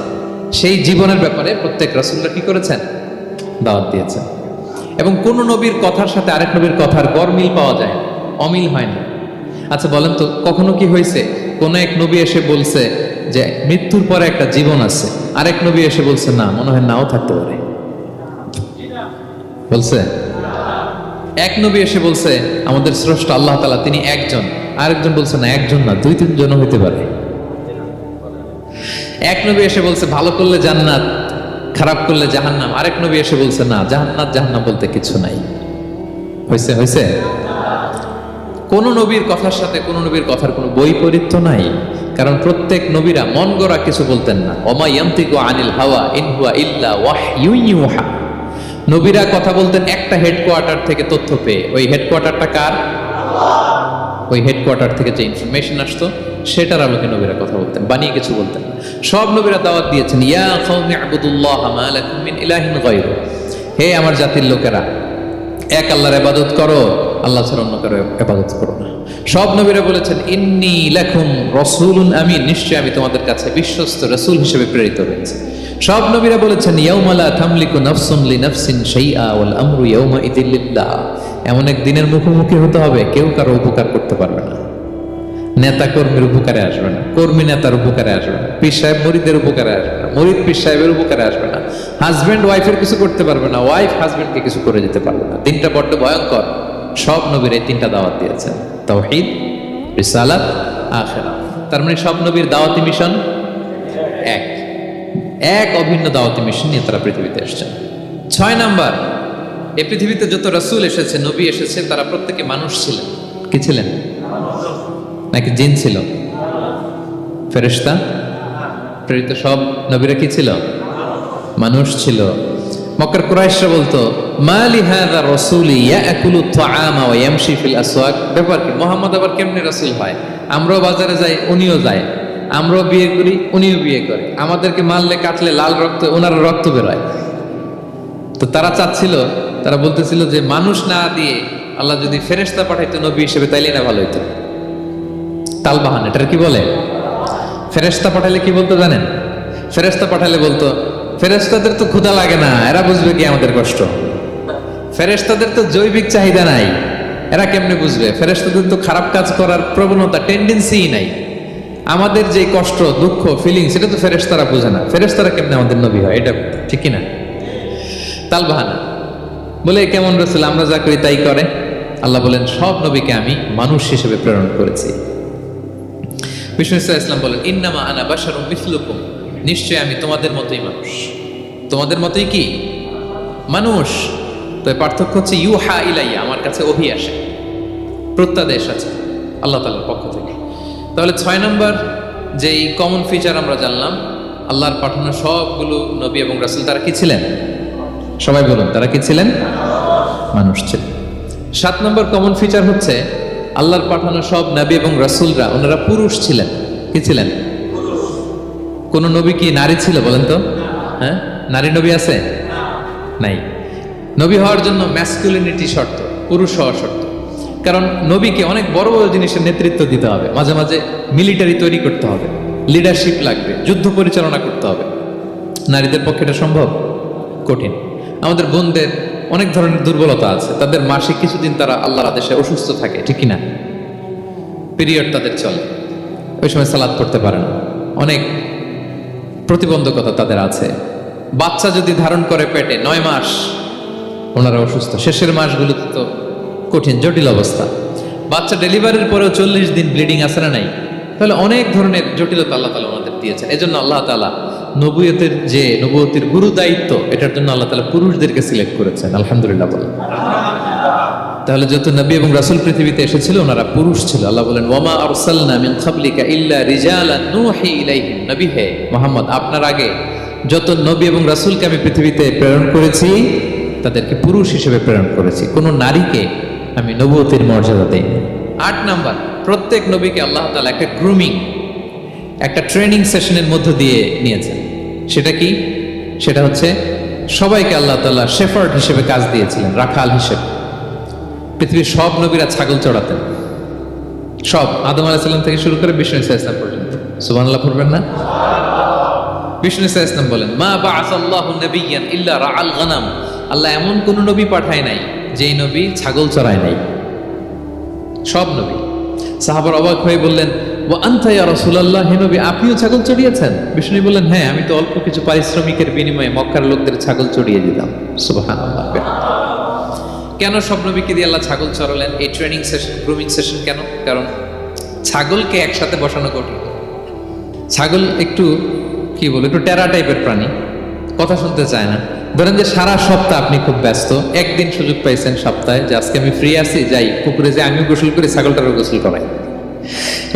সেই জীবনের ব্যাপারে প্রত্যেক রাসূলরা কি করেছেন? দাওয়াত দিয়েছেন। এবং কোন নবীর কথার সাথে আরেক নবীর কথার গড়মিল পাওয়া যায়, অমিল হয় না। আচ্ছা বলেন তো, কখনো কি হয়েছে কোন এক নবী এসে বলছে যে মৃত্যুর পরে একটা জীবন আছে, আরেক নবী এসে বলছে না, মনে হয় নাও থাকতে পারে? বলছে? এক নবী এসে বলছে আমাদের স্রষ্টা আল্লাহ তাআলা তিনি একজন, আরেকজন বলছে না একজন না, 2-3 জন হইতে পারে। এক নবী এসে বলছে ভালো করলে জান্নাত, খারাপ করলে জাহান্নাম, আরেক নবী এসে বলছে না, জান্নাত জাহান্নাম বলতে কিছু নাই। হয়েছে? হয়েছে? কোন নবীর কথার সাথে কোন নবীর কথার কোনো বৈপরীত্য নাই, কারণ প্রত্যেক নবীরা মন গড়া কিছু বলতেন না। ওমা ইয়ান্তিকু আনিল হাওয়া ইন হুয়া ইল্লা ওয়াহয়ুন ইউহা। নবীরা কথা বলতেন একটা হেডকোয়ার্টার থেকে তথ্য পেয়ে। ওই হেডকোয়ার্টারটা কার? ওই হেডকোয়ার্টার থেকে যে ইনফরমেশন আসতো সেটার আলোকে নবীরা কথা বলতেন, বানিয়ে কিছু বলতেন না। সব নবীরা দাওয়াত দিয়েছেন, ইয়া কওমি ইবুদুল্লাহ মা লাকুম মিন ইলাহিন গায়রু। হে আমার জাতির লোকেরা, এক আল্লাহর ইবাদত করো, আল্লাহ ছাড়া অন্য কারো ইবাদত করো না। সব নবীরা বলেছেন ইন্নী লাকুম রাসূলুন আমিন, নিশ্চয় আমি তোমাদের কাছে বিশ্বস্ত রাসূল হিসেবে প্রেরিত হয়েছি। সব নবীরা বলেছেন ইয়াউমা লা তামলিকু নাফসুন লিনাফসিন শাইআ ওয়াল আমরু ইয়াউমা ইযিল লিল্লাহ। এমন এক দিনের মুখোমুখি হতে হবে কেউ কারো উপকার করতে পারবে না। নেতা কর্মীর উপকারে আসবে না, কর্মী নেতার উপকারে আসবে না, পীর সাহেব মুরিদের উপকারে আসবে না, মুরিদ পীর সাহেবের উপকারে আসবে না, হাজবেন্ড ওয়াইফের কিছু করতে পারবে না, ওয়াইফ হাজবেন্ডকে কিছু করে যেতে পারবে না। দিনটা বড্ড ভয়ঙ্কর। সব নবীর এই 3টা দাওয়াত দিয়েছেন, তাওহীদ, রিসালাত, আখিরাত। তার মানে সব নবীর দাওয়াতি মিশন এক, এক অভিন্ন দাওয়াতি মিশন নিয়ে তারা পৃথিবীতে এসেছেন। 6 নাম্বার, এই পৃথিবীতে যত রাসূল এসেছে, নবী এসেছে, তারা প্রত্যেকে মানুষ ছিলেন। কি ছিলেন? নাকি জিন ছিল? ফেরেশতা? প্রেরিত সব নবীরা কি ছিল? মানুষ ছিল। মক্কার কুরাইশরা বলতো মা লিহাযা রাসূলি ইয়াকুলু আত-তাআমা ওয়া ইয়ামশি ফিল আসওয়াক। ব্যাপার কি, মুহাম্মদ আবার কেমনে রাসূল হয়? আমরাও বাজারে যাই, উনিও যায়, আমরাও বিয়ে করি, উনিও বিয়ে করে, আমাদেরকে মারলে কাটলে লাল রক্ত, ওনার রক্ত বেরোয়। তো তারা চাচ্ছিল, তারা বলতেছিল যে মানুষ না দিয়ে আল্লাহ যদি ফেরেশতা পাঠাইতো নবী হিসেবে, তাইলে না ভালো হইতো। তালবাহান, এটার কি বলে? ফেরেশতা পাঠালে কি বলতো জানেন? ফেরেশতা পাঠালে বলতো ফেরেশতাদের তো ক্ষুধা লাগে না, এরা বুঝবে কি আমাদের কষ্ট? ফেরেশতাদের তো জৈবিক চাহিদা নাই, এরা কেমনে বুঝবে? ফেরেশতাদের তো খারাপ কাজ করার প্রবণতা, টেন্ডেন্সিই নাই। আমাদের যে কষ্ট, দুঃখ, ফিলিং, সেটা তো ফেরেশতারা বোঝে না। ফেরেশতারা কেমনে আমাদের নবী হয়? এটা ঠিক কি না? তালবাহানা বলে কেমন রাসূল, আমরা যা করি তাই করে। আল্লাহ বলেন সব নবীকে আমি মানুষ হিসেবে প্রেরণ করেছি। বিষ্ণু ইসলাম বলেন ইন্নামা আনা বাশারুম মিসলুকুম, নিশ্চয় আমি তোমাদের মতোই মানুষ। তোমাদের মতোই কি মানুষ। তো পার্থক্য হচ্ছে ইউহা ইলাইয়া, আমার কাছে ওহী আসে, প্রত্যাদেশ আছে আল্লাহ তাআলার পক্ষ থেকে। তাহলে 6 নম্বর যেই কমন ফিচার আমরা জানলাম, আল্লাহর পাঠানো সবগুলো নবী এবং রাসূল তারা কি ছিলেন? সবাই বলুন, তারা কি ছিলেন? মানুষ ছিলেন। 7 নম্বর কমন ফিচার হচ্ছে আল্লাহর পাঠানো সব নবী এবং রাসূলরা ওনারা পুরুষ ছিলেন। কি ছিলেন? কোন নবী কি নারী ছিল বলেন তো? হ্যাঁ, নারী নবী আছে? নাই। নবী হওয়ার জন্য ম্যাসকুলিনিটি শর্ত, পুরুষ হওয়া শর্ত। কারণ নবীকে অনেক বড় বড় জিনিসের নেতৃত্ব দিতে হবে, মাঝে মাঝে মিলিটারি তৈরি করতে হবে, লিডারশিপ লাগবে, যুদ্ধ পরিচালনা করতে হবে। নারীদের পক্ষে এটা সম্ভব? কঠিন। আমাদের বোনদের অনেক ধরনের দুর্বলতা আছে, তাদের মাসিক কিছুদিন তারা আল্লাহর আদেশে অসুস্থ থাকে, ঠিক কিনা? পিরিয়ড তাদের চলে, ওই সময় সালাত পড়তে পারে না, অনেক প্রতিবন্ধকতা তাদের আছে। বাচ্চা যদি ধারণ করে পেটে 9 মাস, ওনারা অসুস্থ। শেষের মাসগুলোতে তো কঠিন জটিল অবস্থা। বাচ্চা ডেলিভারির পরেও 40 দিন ব্লিডিং আছে না নাই? তাহলে অনেক ধরনের জটিলতা আল্লাহ তাআলা ওনাদের দিয়েছেন। এজন্য আল্লাহ তাআলা নবুয়তের গুরু দায়িত্ব, এটার জন্য আল্লাহ তাআলা পুরুষদেরকে সিলেক্ট করেছেন। আলহামদুলিল্লাহ বলেন। তাহলে যত নবী এবং রাসূল পৃথিবীতে এসেছিল ওনারা পুরুষ ছিল। আল্লাহ বলেন, ওয়ামা আরসালনা মিন ক্বাবলিকা ইল্লা রিজালান নূহি ইলাইহিম। নবী হে মুহাম্মদ, আপনার আগে যত নবী এবং রাসূলকে আমি পৃথিবীতে প্রেরণ করেছি তাদেরকে পুরুষ হিসেবে প্রেরণ করেছি, কোনো নারীকে আমি নবুয়তের মর্যাদা দেইনি। 8 নাম্বার, প্রত্যেক নবীকে আল্লাহ তাআলা একটা গ্রুমিং, একটা ট্রেনিং সেশনের মধ্য দিয়ে নিয়েছেন। সেটা কি? সেটা হচ্ছে সবাইকে আল্লাহ তাআলা শেফার্ড হিসেবে কাজ দিয়েছিলেন, রাখাল হিসেবে। পৃথিবীর সব নবীরা ছাগল চড়াতেন, সব, আদম আলাইহিস সালাম থেকে শুরু করে বিষ্ণু ইসা ইসলাম পর্যন্ত। সুবহানাল্লাহ পড়বেন না? বিষ্ণু ইসা ইসলাম বলেন, মা বাআসাল্লাহু নাবিয়্যান ইল্লা রাআল গানাম। আল্লাহ এমন কোন নবী পাঠায় নাই যেই নবী ছাগল চড়ায় নাই, সব নবী। সাহাবারা অবাক হয়ে বললেন, ওয়া আনতা ইয়া রাসূলুল্লাহ, হে নবী আপনিও ছাগল চড়িয়েছেন? বিষ্ণু বললেন, হ্যাঁ, আমি তো অল্প কিছু পারিশ্রমিকের বিনিময়ে মক্কার লোকদের ছাগল চড়িয়ে দিতাম। সুবহানাল্লাহ। কেন সব নবীকে দিয়ে আল্লাহ ছাগল চড়ালেন? এই ট্রেনিং সেশন, গ্রুমিং সেশন কেন? কারণ ছাগলকে একসাথে বসানো কঠিন। ছাগল একটু কি বলে, একটু টেরা টাইপের প্রাণী, কথা শুনতে চায় না। ধরেন যে সারা সপ্তাহ আপনি খুব ব্যস্ত, একদিন সুযোগ পাইছেন সপ্তাহে যে আজকে আমি ফ্রি আছি, যাই পুকুরে যে আমিও গোসল করি, ছাগলটারও গোসল করাই।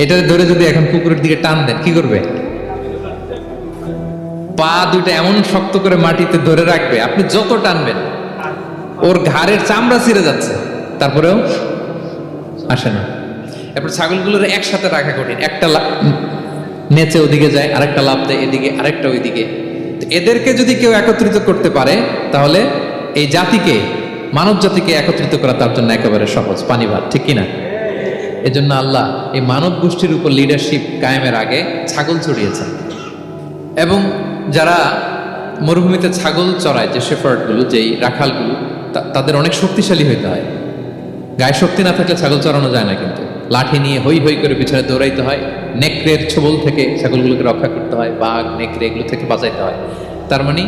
এটা ধরে যদি এখন পুকুরের দিকে টান দেন, কি করবে? পা দুইটা এমন শক্ত করে মাটিতে ধরে রাখবে, আপনি যত টানবেন ওর ঘাড়ের চামড়া ছিঁড়ে যাচ্ছে, তারপরেও আসে না। এরপর ছাগলগুলোর একসাথে রাখা কঠিন, একটা নেচে ওদিকে যায়, আরেকটা লাফ দেয় এদিকে, আরেকটা ওইদিকে। এদেরকে যদি কেউ একত্রিত করতে পারে তাহলে এই জাতিকে, মানব জাতিকে একত্রিত করা তার জন্য একেবারে সহজ, পানি ভাত, ঠিক কিনা? এজন্য আল্লাহ এই মানব গোষ্ঠীর উপর লিডারশিপ কায়েমের আগে ছাগল চড়িয়েছেন। এবং যারা মরুভূমিতে ছাগল চড়ায়, যে শেফার্ডগুলো, যেই রাখালগুলো, তাদের অনেক শক্তিশালী হইতে হয়। গায়ে শক্তি না থাকলে ছাগল চড়ানো যায় না, কিন্তু লাঠি নিয়ে হই হই করে পিছনে দৌড়াইতে হয়। নেকড়ের ছোবল থেকে ছাগলগুলোকে রক্ষা করতে হয়, বাঘ নেকড়ে এগুলো থেকে বাঁচাইতে হয়। তার মানে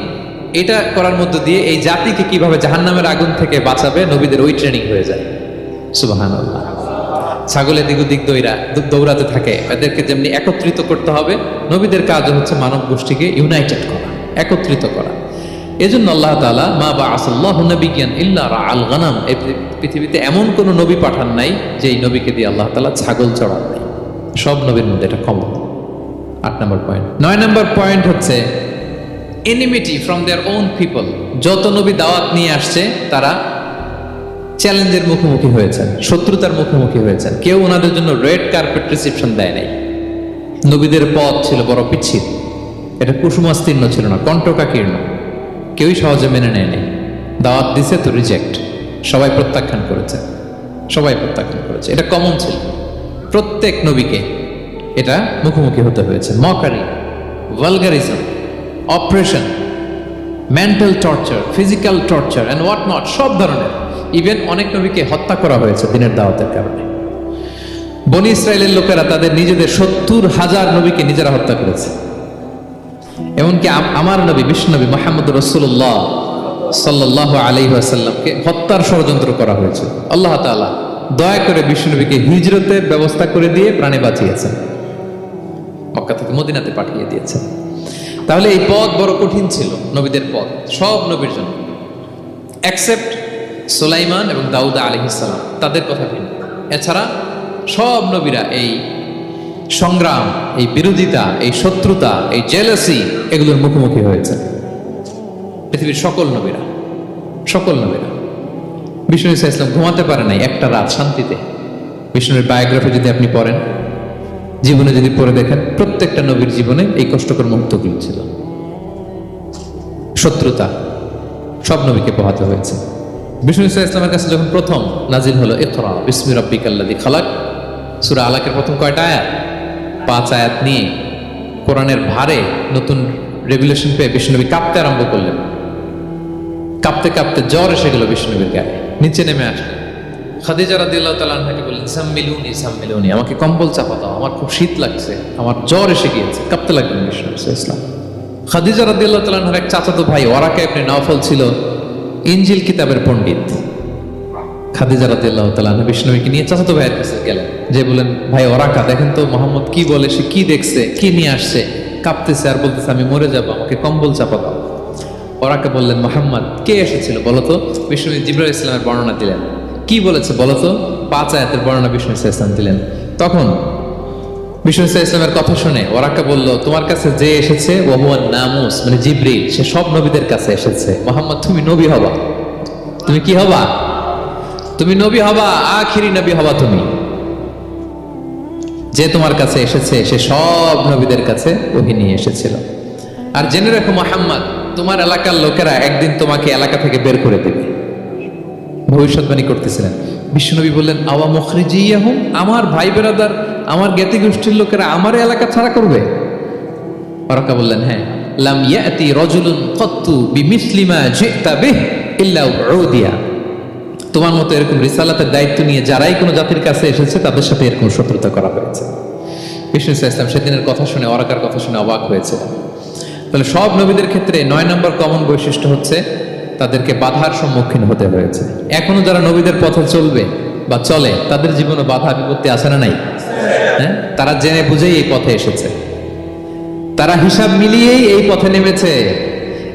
এটা করার মধ্য দিয়ে এই জাতিকে কিভাবে জাহান্নামের আগুন থেকে বাঁচাবে, নবীদের ওই ট্রেনিং হয়ে যায়। সুবহানাল্লাহ। ছাগল এদিক ওদিক দৌড়াতে থাকে, এদেরকে যেমনি একত্রিত করতে হবে, নবীদের কাজ হচ্ছে মানব গোষ্ঠীকে ইউনাইটেড করা, একত্রিত করা। এজন্য আল্লাহ তাআলা মা বাআসাল্লাহু নাবিয়্যান ইল্লা রাআল গানাম, এই পৃথিবীতে এমন কোন নবী পাঠান নাই যেই নবীকে দিয়ে আল্লাহ তাআলা ছাগল চড়ান নাই। সব নবীর মধ্যে এটা কমন। 8 নম্বর পয়েন্ট। 9 নম্বর পয়েন্ট হচ্ছে enmity from their own people. যত নবী দাওয়াত নিয়ে আসছে তারা চ্যালেঞ্জের মুখোমুখি হয়েছেন, শত্রুতার মুখোমুখি হয়েছেন। কেউ ওনাদের জন্য রেড কার্পেট রিসেপশন দেয় নাই। নবীদের পথ ছিল বড় পিচ্ছিল, এটা কুসুমাস্তীর্ণ ছিল না, কণ্টকাকীর্ণ। কেউই সহজে মেনে নেয় নাই। দাওয়াত দিছে তো রিজেক্ট, সবাই প্রত্যাখ্যান করেছে, সবাই প্রত্যাখ্যান করেছে। এটা কমন ছিল, প্রত্যেক নবীকে এটা মুখোমুখি হতে হয়েছে। Mockery, vulgarism, operation, mental torture, physical torture and what not, সব ধরনের। ইভেন অনেক নবীকে হত্যা করা হয়েছে দিনের দাওয়াতের কারণে। বনি ইসরায়েলের লোকেরা তাদের নিজেদের 70,000 নবীকে নিজেরা হত্যা করেছে। এমনকি আমার নবী বিশ্বনবী মুহাম্মদ রাসূলুল্লাহ সাল্লাল্লাহু আলাইহি ওয়াসাল্লামকে হত্যার ষড়যন্ত্র করা হয়েছে। আল্লাহ তাআলা দয়া করে বিশ্বনবীকে হিজরতের ব্যবস্থা করে দিয়ে প্রাণে বাঁচিয়েছেন, মক্কা থেকে মদিনাতে পাঠিয়ে দিয়েছেন। তাহলে এই পথ বড় কঠিন ছিল, নবীদের পথ, সব নবীর জন্য, এক্সেপ্ট সুলাইমান এবং দাউদ আলাইহিস সালাম, তাদের কথা ভিন্ন। এছাড়া সব নবীরা এই সংগ্রাম, এই বিরোধিতা, এই শত্রুতা, এই জেলাসি, এগুলোর মুখোমুখি হয়েছে পৃথিবীর সকল নবীরা, সকল নবীরা। বিষ্ণু ইসা ইসলাম ঘুমাতে পারে নাই একটা রাত শান্তিতে। বিষ্ণুর বায়োগ্রাফি যদি আপনি পড়েন, জীবনে যদি পড়ে দেখেন, প্রত্যেকটা নবীর জীবনে এই কষ্টকর মুহূর্তগুলো ছিল। শত্রুতা সব নবীকে পোহাতে হয়েছে। বিষ্ণু ইসা ইসলামের কাছে যখন প্রথম নাজিল হলো ইকরা বিসমি রাব্বিকাল্লাযী খালাক, সূরা আলাকের প্রথম কয়টা আয়াত? 5 আয়াত নিয়ে কোরআনের ভারে নতুন রেভেলেশন পেয়ে বিষ্ণুনবী কাঁপতে আরম্ভ করলেন। কাঁপতে কাঁপতে জ্বর এসে গেল বিষ্ণুনবীর গায়ে, নিচে নেমে আসলেন। খাদিজা রাদিয়াল্লাহু তাআলা আনহাকে বললেন সাম্মিলুনি সাম্মিলুনি, আমাকে কম্বল চাপা দাও, আমার খুব শীত লাগছে, আমার জ্বর এসে গিয়েছে, কাঁপতে লাগলেন বিষ্ণু ইসলাম। খাদিজা রাদিয়াল্লাহু তাআলা আনহার এক চাচাতো ভাই ওরাকা ইবনে নওফল ছিল ইনজিল কিতাবের পণ্ডিত। খাদিজা রাদিয়াল্লাহু তাআলা আনহা বিষ্ণুকে নিয়ে চাচাতো ভাইয়ের কাছে গেলেন, যে বলেন ভাই ওরাকা দেখেন তো মোহাম্মদ কি বলে, সে কি দেখছে, কি নিয়ে আসছে, কাঁপতেছে আর বলতেছে আমি মরে যাবো, আমাকে কম্বল চাপা দাও। ওরাকা বললেন মোহাম্মদ কে এসেছিল বলতো? বিষ্ণু জিবরাইল ইসলামের বর্ণনা দিলেন। কি বলেছে বলতো? 5 আয়াতের বর্ণনা বিষ্ণু ইসলাম দিলেন। তখন বিষ্ণু ইসলামের কথা শুনে ওরাকা বলল তোমার কাছে যে এসেছে ওহুয়ান নামুস, মানে জিবরিল, সে সব নবীদের কাছে এসেছে। মোহাম্মদ তুমি নবী হবা, তুমি কি হবা? তুমি নবী হবা, আখিরি নবী হবা তুমি। যে তোমার কাছে এসেছে সে সব নবীদের কাছে ওহী নিয়ে এসেছিল। আর জেনে রাখো মুহাম্মদ, তোমার এলাকার লোকেরা একদিন তোমাকে এলাকা থেকে বের করে দেবে। ভবিষ্যৎবাণী করতেছিলেন। বিশ্বনবী বললেন আওয়া মুখরিজিয়াহুম, আমার ভাই বেরাদার, আমার জ্ঞাতি গোষ্ঠীর লোকেরা আমার এলাকা ছাড়া করবে? ওরাকা বললেন হ্যাঁ। লাম ইয়াতি রাজুলুন ক্বাত্তু বিমিসলি মা জিতা বিহি ইল্লা উদিয়া, তোমার মতো এরকম রিসালাতের দায়িত্ব নিয়ে যারাই কোনো জাতির কাছে এসেছে তাদের সাথে এরকম শত্রুতা করা হয়েছে। বিষ্ণু ইসলাম সেদিনের কথা শুনে, ওরাকার কথা শুনে অবাক হয়েছে। তাহলে সব নবীদের ক্ষেত্রে 9 নম্বর কমন বৈশিষ্ট্য হচ্ছে তাদেরকে বাধার সম্মুখীন হতে হয়েছে। এখনো যারা নবীদের পথে চলবে বা চলে তাদের জীবনে বাধা বিপত্তি আছে না নাই? হ্যাঁ, তারা জেনে বুঝেই এই পথে এসেছে, তারা হিসাব মিলিয়েই এই পথে নেমেছে।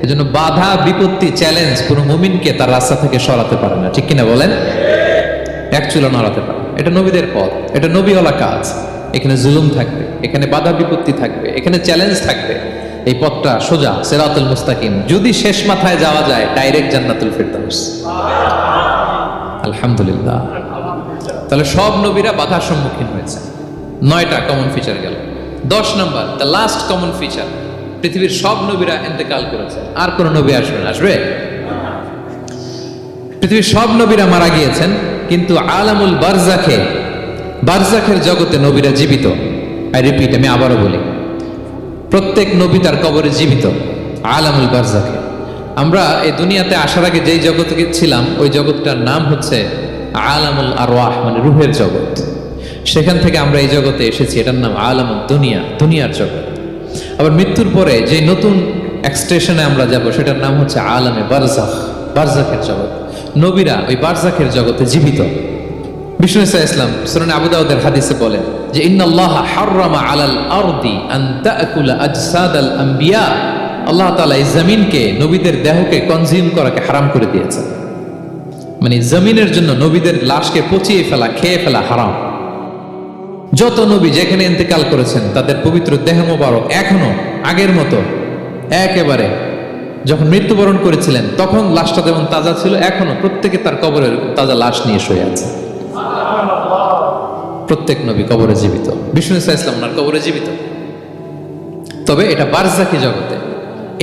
এজন্য বাধা বিপত্তি চ্যালেঞ্জ কোনো মুমিনকে তার রাস্তা থেকে সরাতে পারে না, ঠিক কিনা বলেন? এক চুলো নড়াতে পারে। এটা নবীদের পথ, এটা নবীওয়ালা কাজ। এখানে জুলুম থাকবে, এখানে বাধা বিপত্তি থাকবে, এখানে চ্যালেঞ্জ থাকবে। এই পথটা সোজা সিরাতুল মুস্তাকিম, যদি শেষ মাথায় যাওয়া যায় ডাইরেক্ট জান্নাতুল ফিরদাউস। আলহামদুলিল্লাহ। তাহলে সব নবীরা বাধার সম্মুখীন হয়েছে। 9টা কমন ফিচার গেল। 10 নম্বর, দ্য লাস্ট কমন ফিচার, পৃথিবীর সব নবীরা ইন্তেকাল করেছে, আর কোন নবী আসবে না। আসবে? পৃথিবীর সব নবীরা মারা গিয়েছেন, কিন্তু আলামুল বারজাখে, বারজাখের জগতে নবীরা জীবিত। আই রিপিট, আমি আবারও বলি, প্রত্যেক নবী তার কবরে জীবিত। আলামুল বারজাখে, আমরা এই দুনিয়াতে আসার আগে যেই জগতে ছিলাম ওই জগৎটার নাম হচ্ছে আলামুল আরওয়াহ, মানে রূহের জগৎ। সেখান থেকে আমরা এই জগতে এসেছি, এটার নাম আলামুল দুনিয়া, দুনিয়ার জগৎ। আবার মৃত্যুর পরে যে নতুন এক্সটেশনে আমরা যাব সেটার নাম হচ্ছে আলামে বারজাখ, বারজাখের জগৎ। নবীরা ওই বারজাখের জগতে জীবিত। বিষ্ণু ইসলাম সুনান আবু দাউদের হাদিসে বলেন যে ইন্নাল্লাহা হাররামা আলাল আরদি আন তাকুলা আজসাদাল আম্বিয়া, আল্লাহ তাআলা এই জমিনকে, নবীদের দেহকে কনজিউম করাকে হারাম করে দিয়েছেন। মানে জমিনের জন্য নবীদের লাশকে পচিয়ে ফেলা, খেয়ে ফেলা হারাম। যত নবী যেখানে ইন্তেকাল করেছেন তাদের পবিত্র দেহ মোবারক এখনো আগের মতো একেবারে যখন মৃত্যুবরণ করেছিলেন তখন লাশটা যেমন তাজা ছিল, এখনো প্রত্যেকে তার কবরে তাজা লাশ নিয়ে শুয়ে আছে। প্রত্যেক নবী কবরে জীবিত। বিষ্ণু ইসলাম ওনার কবরে জীবিত। তবে এটা বারজাকি জগতে,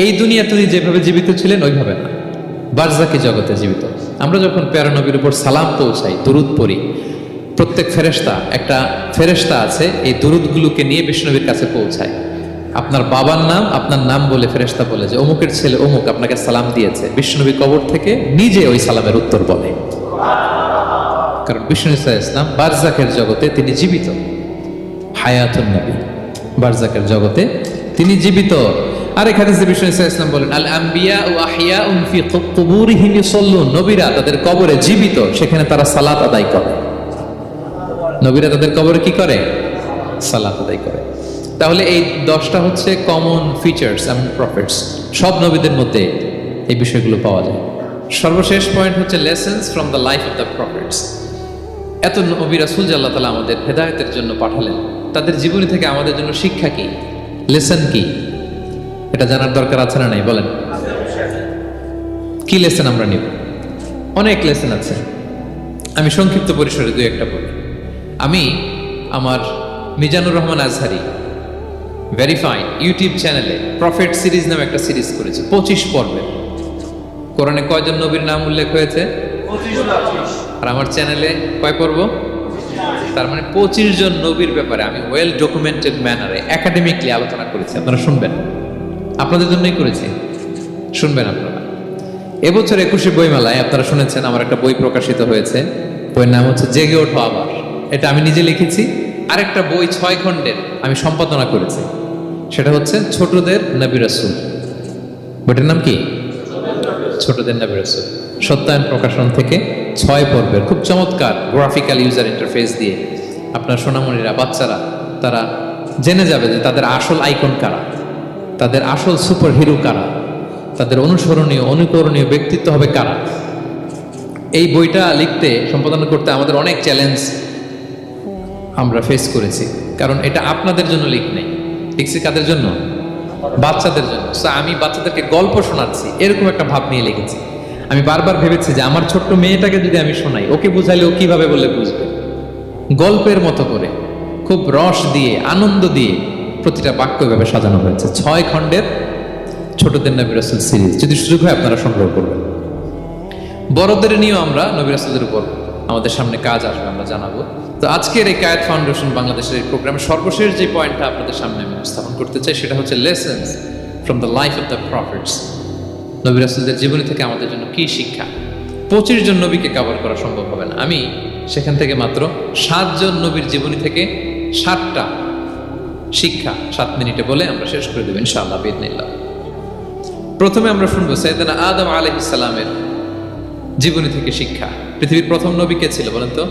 এই দুনিয়াতে যেভাবে জীবিত ছিলেন ওইভাবে না, বারজাকি জগতে জীবিত। আমরা যখন প্যারা নবীর উপর সালাম পৌঁছাই, দুরুদ পড়ি, প্রত্যেক ফেরেশতা, একটা ফেরেশতা আছে এই দুরুদগুলোকে নিয়ে বিষ্ণুনবীর কাছে পৌঁছায়। আপনার বাবার নাম, আপনার নাম বলে ফেরেশতা বলে যে অমুকের ছেলে অমুক আপনাকে সালাম দিয়েছে। বিষ্ণুনবী কবর থেকে নিজে ওই সালামের উত্তর বলে, কারণ বিষ্ণু ইসলাম বারজাকের জগতে তিনি জীবিত। হায়াতুন নবী, বারজাকের জগতে তিনি জীবিত। আর এখানে যে বিষ্ণু ইসলাম বলেন আল আম্বিয়া ও আহিয়াউন ফি কুবুরিহিম ইউসাল্লুন, নবীরা তাদের কবরে জীবিত, সেখানে তারা সালাত আদায় করে। নবীরা তাদের কবরে কি করে? সালাত আদায় করে। তাহলে এই 10টা হচ্ছে কমন ফিচার্স এমন প্রফেটস, সব নবীদের মধ্যে এই বিষয়গুলো পাওয়া যায়। সর্বশেষ পয়েন্ট হচ্ছে lessons from the life of the prophets. এত নবী রাসূল যে আল্লাহ তাআলা আমাদের হেদায়েতের জন্য পাঠালেন, তাদের জীবনী থেকে আমাদের জন্য শিক্ষা কি, লেসন কি, এটা জানার দরকার আছে না নাই? বলেন, কি লেসন আমরা নিব? অনেক লেসন আছে, আমি সংক্ষিপ্ত পরিসরে 2-1টা বলি। আমি আমার মিজানুর রহমান আজহারি ভেরিফাইড ইউটিউব চ্যানেলে প্রফেট সিরিজ নামে একটা সিরিজ করেছি, 25 পর্বের। কোরআনে কয়জন নবীর নাম উল্লেখ হয়েছে? 25। আর আমার চ্যানেলে কয় পর্ব? তার মানে 25 জন নবীর ব্যাপারে আমি ওয়েল ডকুমেন্টেড ম্যানারে একাডেমিকলি আলোচনা করেছি। আপনারা শুনবেন, আপনাদের জন্যই করেছি, শুনবেন আপনারা। এবছর 21শে বইমেলায় আপনারা শুনেছেন আমার একটা বই প্রকাশিত হয়েছে, বইয়ের নাম হচ্ছে জেগে ওঠো আবার। এটা আমি নিজে লিখেছি। আরেকটা বই 6 খণ্ডের আমি সম্পাদনা করেছি, সেটা হচ্ছে ছোটদের নবী রাসূল। বইটার নাম কি? ছোটদের নবী রাসূল। সত্যায়ন প্রকাশন থেকে 6 পর্বের খুব চমৎকার গ্রাফিক্যাল ইউজার ইন্টারফেস দিয়ে আপনার সোনামণিরা, বাচ্চারা তারা জেনে যাবে যে তাদের আসল আইকন কারা, তাদের আসল সুপার হিরো কারা, তাদের অনুসরণীয় অনুকরণীয় ব্যক্তিত্ব হবে কারা। এই বইটা লিখতে, সম্পাদনা করতে আমাদের অনেক চ্যালেঞ্জ আমরা ফেস করেছি, কারণ এটা আপনাদের জন্য লিখছি কাদের জন্য? বাচ্চাদের জন্য। So, আমি বাচ্চাদেরকে গল্প শোনাচ্ছি এরকম একটা ভাব নিয়ে লিখেছি। আমি বারবার ভেবেছি যে আমার ছোট্ট মেয়েটাকে যদি আমি শোনাই, ওকে বুঝাইলে ও কিভাবে বললে বুঝবে। গল্পের মতো করে খুব রস দিয়ে, আনন্দ দিয়ে প্রতিটা বাক্য এভাবে সাজানো হয়েছে। 6 খণ্ডের ছোটদের নবী রাসূল সিরিজ। যদি সুযোগ হয় আপনারা সংগ্রহ করবেন। বড়দের নিয়েও আমরা নবী রাসূলের উপর আমাদের সামনে কাজ আসবে, আমরা জানাবো। তো আজকের এই কায়েত ফাউন্ডেশন বাংলাদেশের এই প্রোগ্রামের সর্বশেষ যে পয়েন্টটা আপনাদের সামনে আমি উপস্থাপন করতে চাই, সেটা হচ্ছে lessons from the life of the prophets. নবী রাসূলদের জীবনী থেকে আমাদের জন্য কি শিক্ষা। 25 জন নবীকে কভার করা সম্ভব হবে না। আমি সেখান থেকে মাত্র 7 জন নবীর জীবনী থেকে 7টা শিক্ষা 7 মিনিটে বলে আমরা শেষ করে দেব ইনশাআল্লাহ বিইذنিল্লাহ। প্রথমে আমরা শুনবো সাইয়েদনা আদম আলাইহিস সালামের জীবনী থেকে শিক্ষা। পৃথিবীর প্রথম নবী কে ছিল বলেন তো?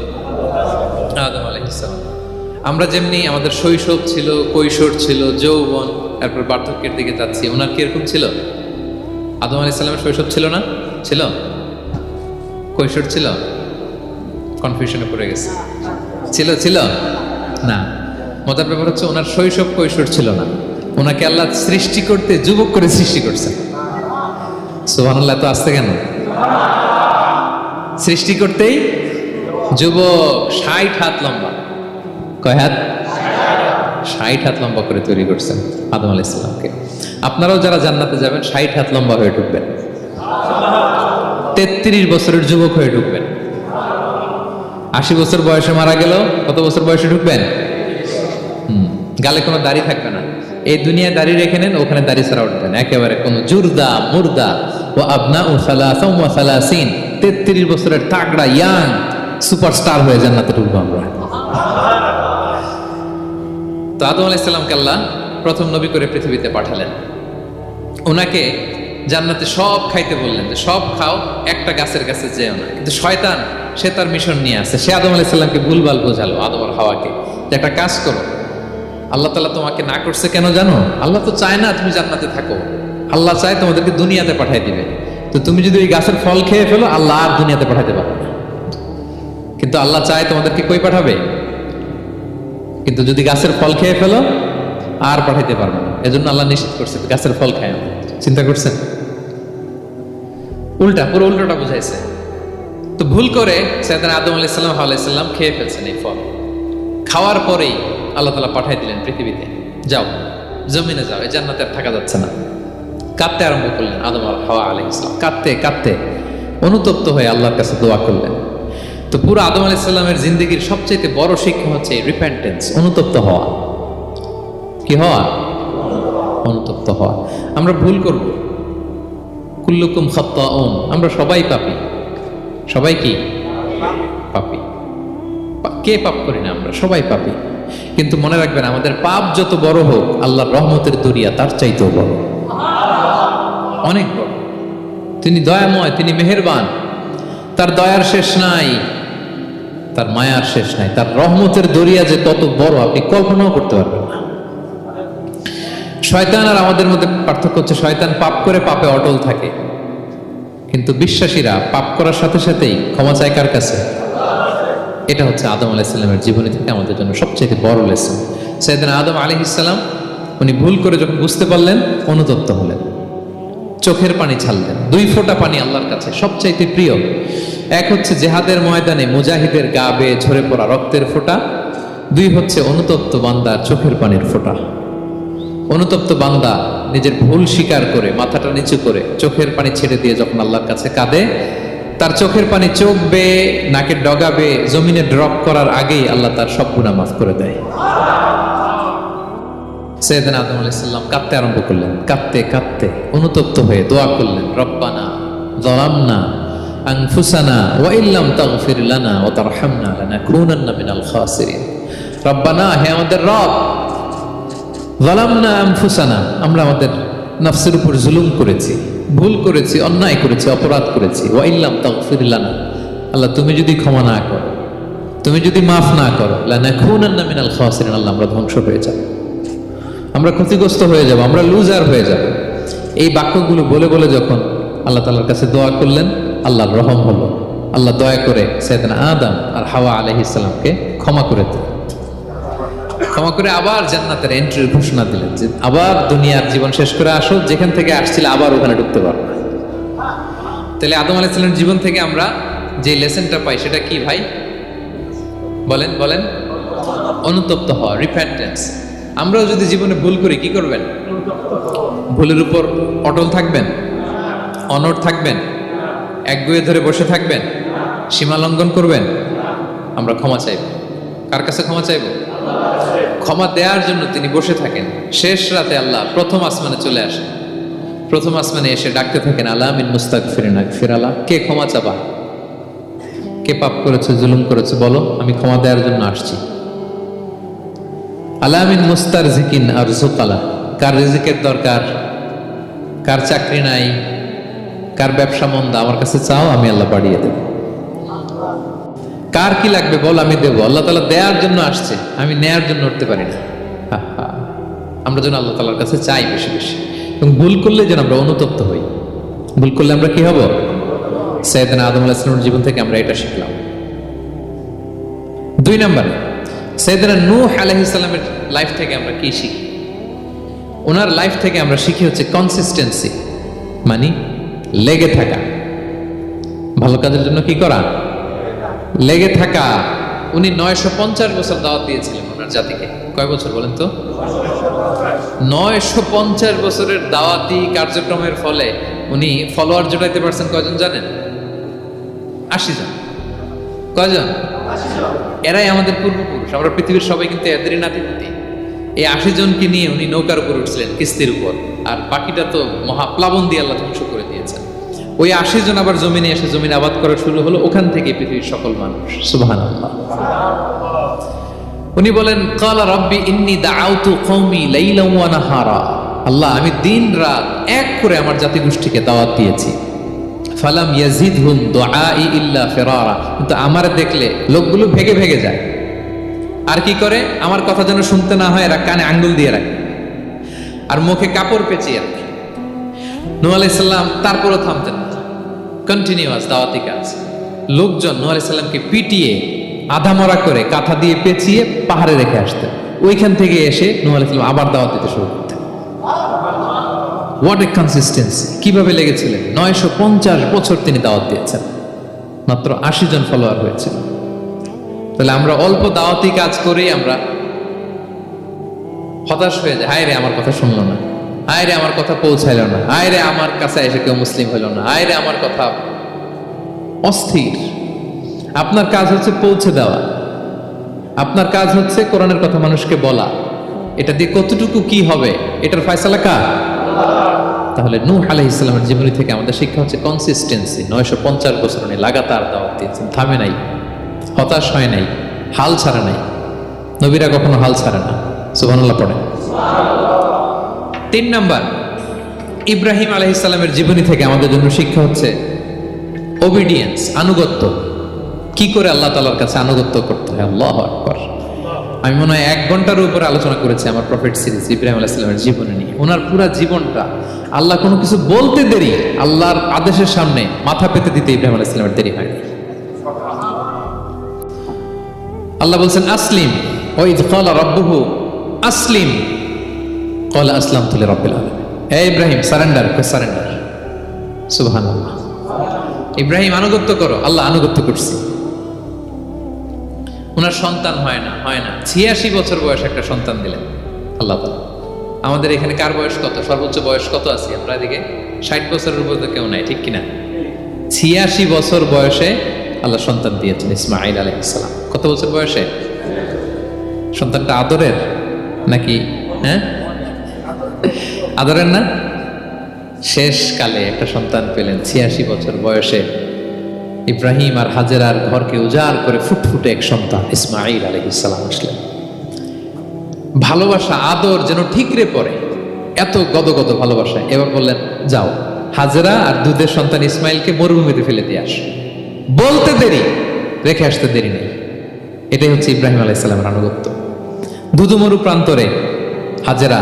আদম আলাইহিস সালাম। আমরা যেমনি আমাদের শৈশব ছিল, কৈশোর ছিল, যৌবন, তারপর বার্ধক্যের দিকে যাচ্ছি, ওনার কি এরকম ছিল? আদম আলাইহিস সালামের শৈশব ছিল না? ছিল? কৈশোর ছিল? কনফিউশনে পড়ে গেছে। ছিল না। মজার ব্যাপার হচ্ছে ওনার শৈশব কৈশোর ছিল না। ওনাকে আল্লাহ সৃষ্টি করতে যুবক করে সৃষ্টি করছেন। সুবহানাল্লাহ। তো আসতে কেন? সৃষ্টি করতেই যুবক 60 হাত লম্বা। কয় হাত? 60 হাত লম্বা করে তৈরি করছেন আদম আলাইহিস সালামকে। আপনারাও যারা জান্নাতে যাবেন 60 হাত লম্বা হয়ে ঢুকবেন, 33 বছরের যুবক হয়ে ঢুকবেন। 80 বছর বয়সে মারা গেল, কত বছর বয়সে ঢুকবেন? গালে কোনো দাড়ি থাকবে না। এই দুনিয়ায় দাড়ি রেখে নেন, ওখানে দাড়ি ছাড়া উঠবেন একেবারে কোনো জুরদা মুর্দা। ও আবনা ও সালাসা ওয়া সালাসিন, 33 বছরের তাগড়া ইয়াং সুপারস্টার হয়ে জান্নাতে ঢুকবো আমরা। তো আদম আলাইহিস সালামকে আল্লাহ প্রথম নবী করে পৃথিবীতে পাঠালেন। ওনাকে জান্নাতে সব খাইতে বললেন যে সব খাও, একটা গাছের কাছে যেও না। কিন্তু শয়তান সে তার মিশন নিয়ে আসে। সে আদম আলাইহিস সালামকে ভুলভাল বোঝালো, আদম আর হাওয়াকে, যে একটা কাজ করো, আল্লাহ তাআলা তোমাকে না করছে কেন জানো? আল্লাহ তো চায় না তুমি জান্নাতে থাকো, আল্লাহ চায় তোমাদেরকে দুনিয়াতে পাঠিয়ে দিবে। তো তুমি যদি ওই গাছের ফল খেয়ে ফেলো, আল্লাহ আর দুনিয়াতে পাঠাতে পারবে না। কিন্তু আল্লাহ চায় তোমাদেরকে কই পাঠাবে? কিন্তু যদি গাছের ফল খেয়ে ফেলো আর পাঠাইতে পারবে না। এজন্য আল্লাহ নিষেধ করছে গাছের ফল খায়। চিন্তা করছেন? উল্টা, পুরো উল্টোটা বুঝাইছে। তো ভুল করে সাইয়েদনা আদম আলাইহিস সালাম হাওয়া আলাইহিস সালাম খেয়ে ফেলছেন এই ফল। খাওয়ার পরেই আল্লাহ তাআলা পাঠিয়ে দিলেন পৃথিবীতে, যাও জমিনে যাও, এই জান্নাতে আর থাকা যাচ্ছে না। কাঁদতে আরম্ভ করলেন আদম আর হাওয়া আলাইহিস সালাম। কাঁদতে কাঁদতে অনুতপ্ত হয়ে আল্লাহর কাছে দোয়া করলেন। তো পুরো আদম আলাইহিস সালামের জিন্দেগির সবচেয়ে বড় শিক্ষা হচ্ছে রিপেন্টেন্স, অনুতপ্ত হওয়া। কি হওয়া? অনুতপ্ত হওয়া। আমরা ভুল করব, কুল্লুকুম খাত্তাউন, আমরা সবাই পাপী। সবাই কি পাপী? কে পাপ করি না? আমরা সবাই পাপী। কিন্তু মনে রাখবেন, আমাদের পাপ যত বড় হোক, আল্লাহর রহমতের দরিয়া তার চাইতেও বড়, অনেক বড়। তিনি দয়াময়, তিনি মেহেরবান, তার দয়ার শেষ নাই, তার মায়ার শেষ নাই। তার রহমতের দরিয়া যে কত বড় আপনি কল্পনাও করতে পারবেন না। শয়তান আর আমাদের মধ্যে পার্থক্য হচ্ছে, শয়তান পাপ করে পাপে অটল থাকে, কিন্তু বিশ্বাসীরা পাপ করার সাথে সাথেই ক্ষমা চায় কার কাছে? এটা হচ্ছে আদম আলাইহিস সালামের জীবনী থেকে আমাদের জন্য সবচেয়ে বড় লেসন। সাইয়েদনা আদম আলাইহিস সালাম উনি ভুল করে যখন বুঝতে পারলেন, অনুতপ্ত হলেন, চোখের পানি ছাড়লেন। 2 ফোঁটা পানি আল্লাহর কাছে সবচাইতে প্রিয়। এক হচ্ছে জেহাদের ময়দানে মুজাহিদের গা বেয়ে ঝরে পড়া রক্তের ফোঁটা, 2 হচ্ছে অনুতপ্ত বান্দার চোখের পানির ফোঁটা। অনুতপ্ত বান্দা নিজের ভুল স্বীকার করে মাথাটা নিচু করে চোখের পানি ছেড়ে দিয়ে যখন আল্লাহর কাছে কাঁদে, তার চোখের পানি চোখ বেয়ে নাকের ডগা বেয়ে জমিনে ড্রপ করার আগেই আল্লাহ তার সব গুনাহ মাফ করে দেয়। সাইয়েদনা আদম আলাইহিস সালাম কাঁদতে আরম্ভ করলেন। কাঁদতে কাঁদতে অনুতপ্ত হয়ে দোয়া করলেন, রব্বানা যালামনা আনফুসানা ওয়া ইল্লাম তাগফির লানা ওয়া তারহামনা লানাকুনান্না মিনাল খাসিরিন। রব্বানা, হে আমাদের রব, যালামনা আনফুসানা, আমরা আমাদের নফসের উপর জুলুম করেছি, ভুল করেছি, অন্যায় করেছি, অপরাধ করেছি। ওয়া ইল্লাম তাগফির লানা, আল্লাহ তুমি যদি ক্ষমা না করো, তুমি যদি মাফ না করো, লানাকুনান্না মিনাল খাসিরিন, আল্লাহ আমরা ধ্বংস হয়ে যাব, আমরা ক্ষতিগ্রস্ত হয়ে যাব, আমরা লুজার হয়ে যাব। এই বাক্যগুলো বলে বলে যখন আল্লাহ তাআলার কাছে দোয়া করলেন, আল্লাহর রহম হলো। আল্লাহ দয়া করে সাইয়েদনা আদম আর হাওয়া আলাইহিস সালামকে ক্ষমা করে দিলেন। ক্ষমা করে আবার জান্নাতের এন্ট্রির ঘোষণা দিলেন যে আবার দুনিয়ার জীবন শেষ করে আসো, যেখান থেকে আসছিলে আবার ওখানে ঢুকতে পারো। তাহলে আদম আলাইহিস সালামের জীবন থেকে আমরা যে লেসনটা পাই সেটা কি ভাই? বলেন বলেন। অনুতপ্ত হওয়া, রিপেন্টেন্স। আমরাও যদি জীবনে ভুল করি কি করবেন? ভুলের উপর অটল থাকবেন, অনড় থাকবেন, একগুঁয়ে ধরে বসে থাকবেন, সীমা লঙ্ঘন করবেন? আমরা ক্ষমা চাইব। কার কাছে ক্ষমা চাইব? ক্ষমা দেওয়ার জন্য তিনি বসে থাকেন। শেষ রাতে আল্লাহ প্রথম আসমানে চলে আসেন। প্রথম আসমানে এসে ডাকতে থাকেন, আলা মিন মুস্তাগফিরিন আগফির আলা, কে ক্ষমা চাবা? কে পাপ করেছে, জুলুম করেছে, বলো, আমি ক্ষমা দেওয়ার জন্য আসছি। আলা মিন মুস্তারজিকিন আরযুক আলা, কার রিজিকের দরকার, কার চাকরি নাই, কার ব্যবসা মন্দা, আমার কাছে চাও, আমি আল্লাহ বাড়িয়ে দেব। কার কি লাগবে বল, আমি দেব। আল্লাহ তাআলা দেওয়ার জন্য আসছে, আমি নেয়ার জন্য উঠতে পারি না। আমরা যেন আল্লাহ তাআলার কাছে চাই বেশি বেশি, এবং ভুল করলে যেন আমরা অনুতপ্ত হই। ভুল করলে আমরা কি হব? সাইয়েদনা আদম আলাইহিস সালামের জীবন থেকে আমরা এটা শিখলাম। 2 নম্বরে সাইয়েদনা নূহ আলাইহিস সালামের লাইফ থেকে আমরা কি শিখি? ওনার লাইফ থেকে আমরা শিখি হচ্ছে কনসিস্টেন্সি, মানে লেগে থাকা। ভালো কাজের জন্য কি করা? লেগে থাকা। উনি 950 বছর দাওয়াত দিয়েছিলেন ওনার জাতিকে। কয় বছর বলেন তো? 950 বছরের দাওয়াতি কার্যক্রমের ফলে উনি ফলোয়ার জোটাইতে পারছেন কয়জন জানেন? 80 জন। কয়জন? এরাই আমাদের পূর্বপুরুষ। আমরা পৃথিবীর সবাই কিন্তু এদেরই নাতিপুতি। এই 80 জনকে নিয়ে উনি নৌকার উপর উঠছিলেন, কিস্তির উপর, আর বাকিটা তো মহাপ্লাবন দিয়ে আল্লাহ ধ্বংস করে দিয়েছেন। ওই 80 জন আবার জমিনে এসে জমিন আবাদ করা শুরু হলো, ওখান থেকে পৃথিবীর সকল মানুষ। সুবহানাল্লাহ। উনি বলেন, ক্বালা রাব্বি ইন্নী দাআউতু কওমি লাইলান ওয়া নাহারা, আল্লাহ আমি দিন রাত এক করে আমার জাতিগোষ্ঠীকে দাওয়াত দিয়েছি। ফালাম ইয়াজিদহুম দুআই ইল্লা ফিরারা, কিন্তু আমার দেখলে লোকগুলো ভেগে ভেগে যায়। আর কি করে? আমার কথা যেন শুনতে না হয়, এরা কানে আঙ্গুল দিয়ে রাখে আর মুখে কাপড় পেঁচিয়ে রাখে। নূহ আলাইহিস সালাম তারপরও থামতেন না, কন্টিনিউয়াস দাওয়াতি কাজ। লোকজন নূহ আলাইহিস সালামকে পিটিয়ে আধামরা করে কাঁথা দিয়ে পেঁচিয়ে পাহাড়ে রেখে আসতেন। ওইখান থেকে এসে নূহ আলাইহিস সালাম আবার দাওয়াত দিতে শুরু করতেন। What a consistency! কিভাবে লেগেছিলেন! 950 বছর তিনি দাওয়াত দিয়েছেন, মাত্র 80 জন ফলোয়ার হয়েছে। তাহলে আমরা অল্প দাওয়াতি কাজ করেই আমরা হতাশ হয়ে যাই। হায় রে, আমার কথা শুনলো না, হায় রে আমার কথা পৌঁছাইল না, হায় রে আমার কাছে এসে কেউ মুসলিম হইল না, হায় রে আমার কথা। অস্থির। আপনার কাজ হচ্ছে পৌঁছে দেওয়া, আপনার কাজ হচ্ছে কোরআনের কথা মানুষকে বলা। এটা দিয়ে কতটুকু কি হবে এটার ফয়সালা কার? তাহলে নূহ আলাইহিস সালামের জীবনী থেকে আমাদের শিক্ষা হচ্ছে কনসিস্টেন্সি। 950 বছর উনি লাগাতার দাওয়াত দিয়েছেন, থামে নাই, হতাশ হয় নাই, হাল ছাড়ে নাই। নবীরা কখনো হাল ছাড়ে না। সুবহানাল্লাহ পড়ে। 3 নাম্বার, ইব্রাহিম আলাইহিস সালামের জীবনী থেকে আমাদের জন্য শিক্ষা হচ্ছে ওবিডিয়েন্স, আনুগত্য। কি করে আল্লাহ তাআলার কাছে আনুগত্য করতে হয়। আল্লাহু আকবার। আমি মনে হয় 1 ঘন্টার উপরে আলোচনা করেছি আমার প্রফেট সিরিজ ইব্রাহিম আলাইহিস সালামের জীবনী নিয়ে। ওনার পুরো জীবনটা, আল্লাহ কোনো কিছু বলতে দেরি, আল্লাহর আদেশের সামনে মাথা পেতে দিতে ইব্রাহিম আলাইহিস সালামের দেরি হয়নি। আল্লাহ বলছেন আসলিম, ওয়া ইয ক্বালা রাব্বুহু আসলিম ক্বালা আসলামতু লিরাব্বিল আলামিন। হে ইব্রাহিম, সারেন্ডার, সারেন্ডার। সুবহানাল্লাহ। ইব্রাহিম আনুগত্য করো, আল্লাহ আনুগত্য করছে। ওনার সন্তান হয় না, 86 বছর বয়সে একটা সন্তান দিলেন আল্লাহ তাআলা। আমাদের এখানে কার বয়স কত? সর্বোচ্চ বয়স কত আছে? আমরা এদিকে 60 বছরের উপর তো কেউ নাই, ঠিক কিনা? 86 বছর বয়সে আল্লাহ সন্তান দিয়েছেন, ইসমাঈল আলাইহিস সালাম। কত বছর বয়সে? সন্তানটা আদরের নাকি? হ্যাঁ, আদরের না? শেষ কালে একটা সন্তান পেলেন 86 বছর বয়সে। ইব্রাহিম আর হাজেরার ঘরকে উজাড় করে ফুটফুটে এক সন্তান ইসমাঈল আলাইহিস সালাম আসলেন। ভালোবাসা আদর যেন ঠিকরে পড়ে, এত গদগদ ভালোবাসা। এবার বললেন, যাও হাজেরা আর দুধের সন্তান ইসমাইলকে মরুভূমিতে ফেলে দিয়ে আস। বলতে দেরি, রেখে আসতে দেরি নেই। এটাই হচ্ছে ইব্রাহিম আলাইহিস সালামের আনুগত্য। দুধুমরু প্রান্তরে হাজেরা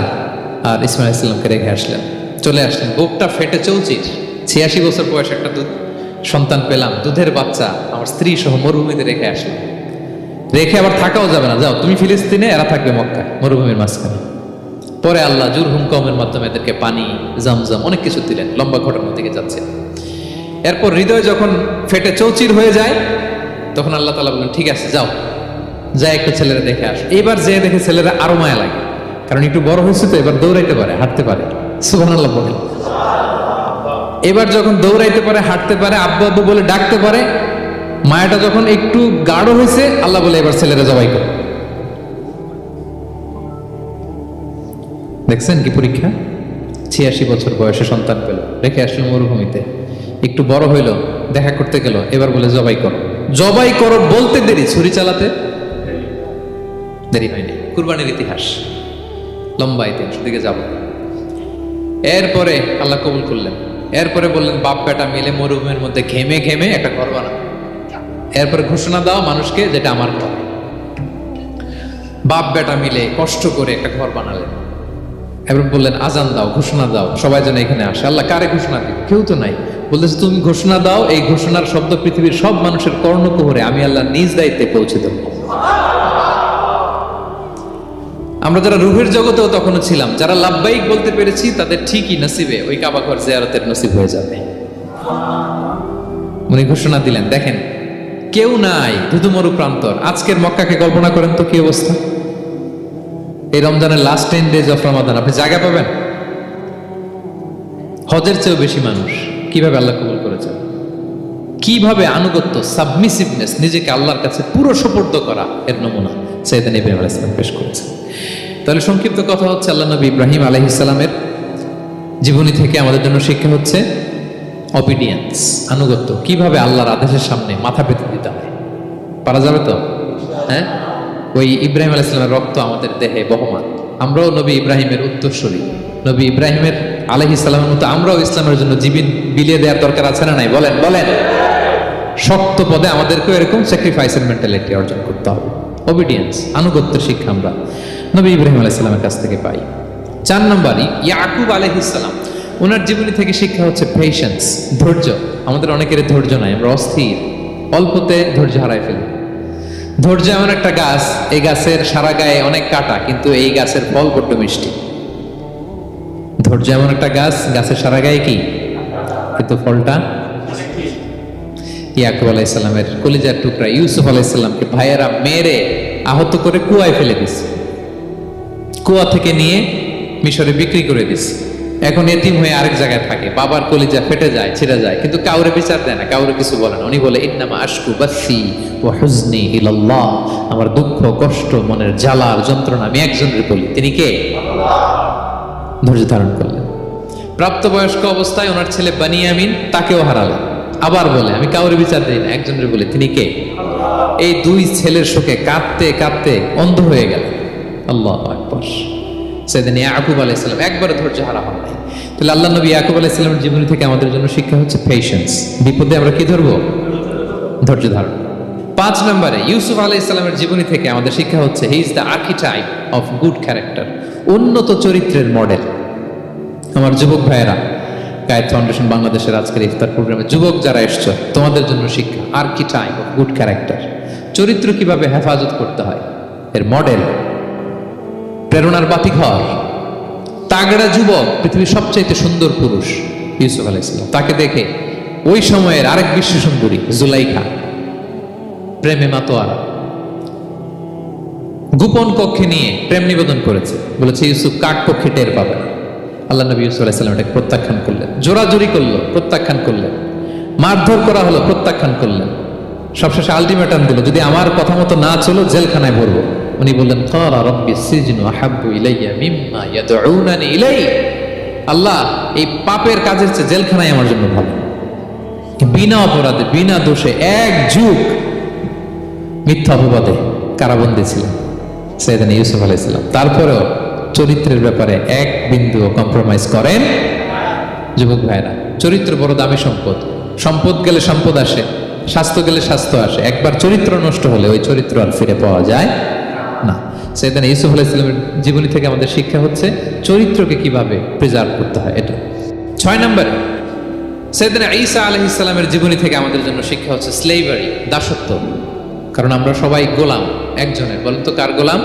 আর ইসমাইল আলাইহিস সালামকে রেখে আসলেন, চলে আসলেন। বুকটা ফেটে চৌচির, 86 বছর বয়সে একটা দুধ সন্তান পেলাম, দুধের বাচ্চা আমার স্ত্রী সহ মরুভূমিতে রেখে আসলাম। রেখে আবার থাকাও যাবে না, যাও তুমি ফিলিস্তিনে, এরা থাকবে মক্কায় মরুভূমির মাঝখানে। পরে আল্লাহ জুরহুম কওমের মাধ্যমে এদেরকে পানি, জামজাম অনেক কিছু দিলেন। লম্বা ঘটনার দিকে যাচ্ছে। এরপর হৃদয় যখন ফেটে চৌচির হয়ে যায়, তখন আল্লাহ তাআলা বললেন, ঠিক আছে যাও, যা একটু ছেলেরা দেখে আস। এইবার যে দেখে ছেলেরা আরো মায়া লাগে, কারণ একটু বড় হয়েছে তো, এবার দৌড়াইতে পারে, হাঁটতে পারে। সুবহানাল্লাহ বলেন। এবার যখন দৌড়াইতে পারে, হাঁটতে পারে, আব্বু আব্বু বলে ডাকতে পারে, মায়াটা যখন একটু গাঢ় হয়েছে, আল্লাহ বলে এবার ছেলেরা জবাই করে। দেখছেন কি পরীক্ষা? 86 বছর বয়সে সন্তান পেল, রেখে আসলো মরুভূমিতে, একটু বড় হইলো, দেখা করতে গেল, এবার বলে জবাই করো। জবাই করো বলতে দেরি, ছুরি চালাতে দেরি হয়নি। কুরবানির ইতিহাস লম্বা, ইতিহাস দিকে যাব। এরপরে আল্লাহ কবুল করলেন। এরপরে বললেন, বাপ বেটা মিলে মরুভূমির মধ্যে ঘেমে ঘেমে একটা ঘর বানাও। এরপরে ঘোষণা দাও মানুষকে, যেটা আমার ঘর। বাপ বেটা মিলে কষ্ট করে একটা ঘর বানালেন। এবার বললেন, আজান দাও, ঘোষণা দাও, সবাই যেন এখানে আসে। আল্লাহ কারে ঘোষণা দিবে? কেউ তো নাই। বলতেছে, তুমি ঘোষণা দাও, এই ঘোষণার শব্দ পৃথিবীর সব মানুষের কর্ণকুহরে আমি আল্লাহ নিজ দায়িত্বে পৌঁছে দেব। আমরা যারা রুহের জগতেও তখনও ছিলাম, যারা লাব্বাইক বলতে পেরেছি, তাদের ঠিকই নসিবে ওই কাবা ঘর জিয়ারতের নসিব হয়ে যাবে। উনি ঘোষণা দিলেন, দেখেন কেউ নাই, ধুধুমরু প্রান্তর। আজকের মক্কাকে কল্পনা করেন তো কি অবস্থা। এই রমজানের লাস্ট 10 ডেজ অফ রমাদান আপনি জায়গা পাবেন? হজের চেয়েও বেশি মানুষ। কিভাবে আল্লাহ কবুল করেছেন, কিভাবে আনুগত্য, সাবমিসিভনেস, নিজেকে আল্লাহর কাছে পুরো সুপর্দ করা, এর নমুনা সাইয়েদনা ইব্রাহিম আলাইহিস সালাম পেশ করেছেন। তাহলে সংক্ষিপ্ত কথা হচ্ছে, আল্লাহ নবী ইব্রাহিম আলাইহিস সালামের জীবনী থেকে আমাদের জন্য শিক্ষা হচ্ছে অবিডিয়েন্স, আনুগত্য। কিভাবে আল্লাহর আদেশের সামনে মাথা পেতে দিতে হয়। পারা যাবে তো? হ্যাঁ, ওই ইব্রাহিম আলাইহিস সালামের রক্ত আমাদের দেহে বহমান। আমরাও নবী ইব্রাহিমের উত্তরসূরি। নবী ইব্রাহিমের আলাইহিস সালামের মতো আমরাও ইসলামের জন্য জীবন বিলিয়ে দেওয়ার দরকার আছে না নাই? বলেন বলেন। শক্ত পদে আমাদেরকেও এরকম স্যাক্রিফাইসের মেন্টালিটি অর্জন করতে হবে। অবিডিয়েন্স, আনুগত্যের শিক্ষা আমরা নবী ইব্রাহিম আলাইহিস সালামের কাছ থেকে পাই। 4 নম্বরই ইয়াকুব আলাইহিস সালাম, ওনার জীবনী থেকে শিক্ষা হচ্ছে পেশেন্স, ধৈর্য। আমাদের অনেকের ধৈর্য নাই, আমরা অস্থির, অল্পতে ধৈর্য হারাই ফেলি। ধৈর্য এমন একটা গাছ, এই গাছের সারা গায়ে অনেক কাঁটা, কিন্তু এই গাছের ফল বড্ড মিষ্টি। ধৈর্য এমন একটা গাছ, গাছের সারা গায়ে কি, কিন্তু ফলটা। ইয়াকুব আলাইহিস সালামের কলিজার টুকরা ইউসুফ আলাইহিস সালামকে ভাইয়েরা মেরে আহত করে কুয়ায় ফেলে দিছে। কুয়া থেকে নিয়ে মিশরে বিক্রি করে দিছে। এখন এতিম হয়ে আরেক জায়গায় থাকে, বাবার কলিজা ফেটে যায়, ছিঁড়ে যায়, কিন্তু কাউরে বিচার দেয় না, কাউরে কিছু বলে না। উনি বলে, ইন্নামা আশকু বাসি ওয়া হুজনি ইলাল্লাহ, আমার দুঃখ, কষ্ট, মনের জ্বালার যন্ত্রণা আমি একজনের বলি, তিনি কে? আল্লাহ। ধৈর্য ধারণ করলেন। প্রাপ্তবয়স্ক অবস্থায় ওনার ছেলে বানিয়ামিন, তাকেও হারালেন। আবার বলে, আমি কাউরে বিচার দিই না, একজনের বলি, তিনি কে? আল্লাহ। এই 2 ছেলের শোকে কাঁদতে কাঁদতে অন্ধ হয়ে গেল। আল্লাহু আকবার। সাইয়েদনা ইয়াকুব আলাইহিস সালাম একবার ধৈর্য হারা হন নাই। তাহলে আল্লাহ নবী ইয়াকুব আলাইহিস সালামের জীবনী থেকে আমাদের জন্য শিক্ষা হচ্ছে পেশেন্স। বিপদে আমরা কি ধরবো? ধৈর্য ধারণ। 5 নম্বরে ইউসুফ আলাইহিস সালামের জীবনী থেকে আমাদের শিক্ষা হচ্ছে, he is the archetype of good character, উন্নত চরিত্রের মডেল। আমার যুবক ভাইয়েরা, গায়েত ফাউন্ডেশন বাংলাদেশের আজকের ইফতার প্রোগ্রামে যুবক যারা এসছো, তোমাদের জন্য শিক্ষা আর্কিটাইপ অফ গুড ক্যারেক্টার, চরিত্র কিভাবে হেফাজত করতে হয়, এর মডেল, প্রেরণার বাতিঘর। তাগড়া যুবক, পৃথিবীর সবচাইতে সুন্দর পুরুষ ইউসুফ আলাইহিস সালাম। তাকে দেখে ওই সময়ের আরেক বিশ্ব সুন্দরী জুলাইখা প্রেমে মাতোয়ারা, গোপন কক্ষে নিয়ে প্রেম নিবেদন করেছে। বলেছে, ইউসুফ কাক পক্ষে টের পাবে। আল্লাহ নবী ইউসুফ আলাইহিস সালাম এটাকে প্রত্যাখ্যান করলেন। জোরাজুরি করলো, প্রত্যাখ্যান করলেন। মারধর করা হলো, প্রত্যাখ্যান করলেন। সবশেষে আলটিমেটাম দিল, যদি আমার কথা মতো না চলো জেলখানায় ভরবো। উনি বললেন, ক্বালা রাব্বি সিজনু আহাব্বু ইলাইয়া মিম্মা ইয়াদউনানি ইলাই। আল্লাহ, এই পাপের কাজের চেয়ে জেলখানায় আমার জন্য ভালো। বিনা অপরাধে বিনা দোষে এক যুগ মিথ্যা অপবাদে কারাবন্দী ছিলেন সাইয়েদনা ইউসুফ আলাইহিস সালাম। তারপরেও চরিত্রের ব্যাপারে এক বিন্দু কম্প্রোমাইজ করেন। যুবক ভাইরা, চরিত্র বড় দামি সম্পদ। সম্পদ গেলে সম্পদ আসে, স্বাস্থ্য গেলে স্বাস্থ্য আসে, একবার চরিত্র নষ্ট হলে ওই চরিত্র আর ফিরে পাওয়া যায় না। সাইয়েদনা ইউসুফ আলাইহিস সালামের জীবনী থেকে আমাদের শিক্ষা হচ্ছে চরিত্রকে কিভাবে প্রিজার্ভ করতে হয়। এটা 6 নম্বরে সাইয়েদনা ঈসা আলাইহিস সালামের জীবনী থেকে আমাদের জন্য শিক্ষা হচ্ছে স্লেভারি, দাসত্ব। কারণ আমরা সবাই গোলাম একজনের। বলেন তো কার গোলাম?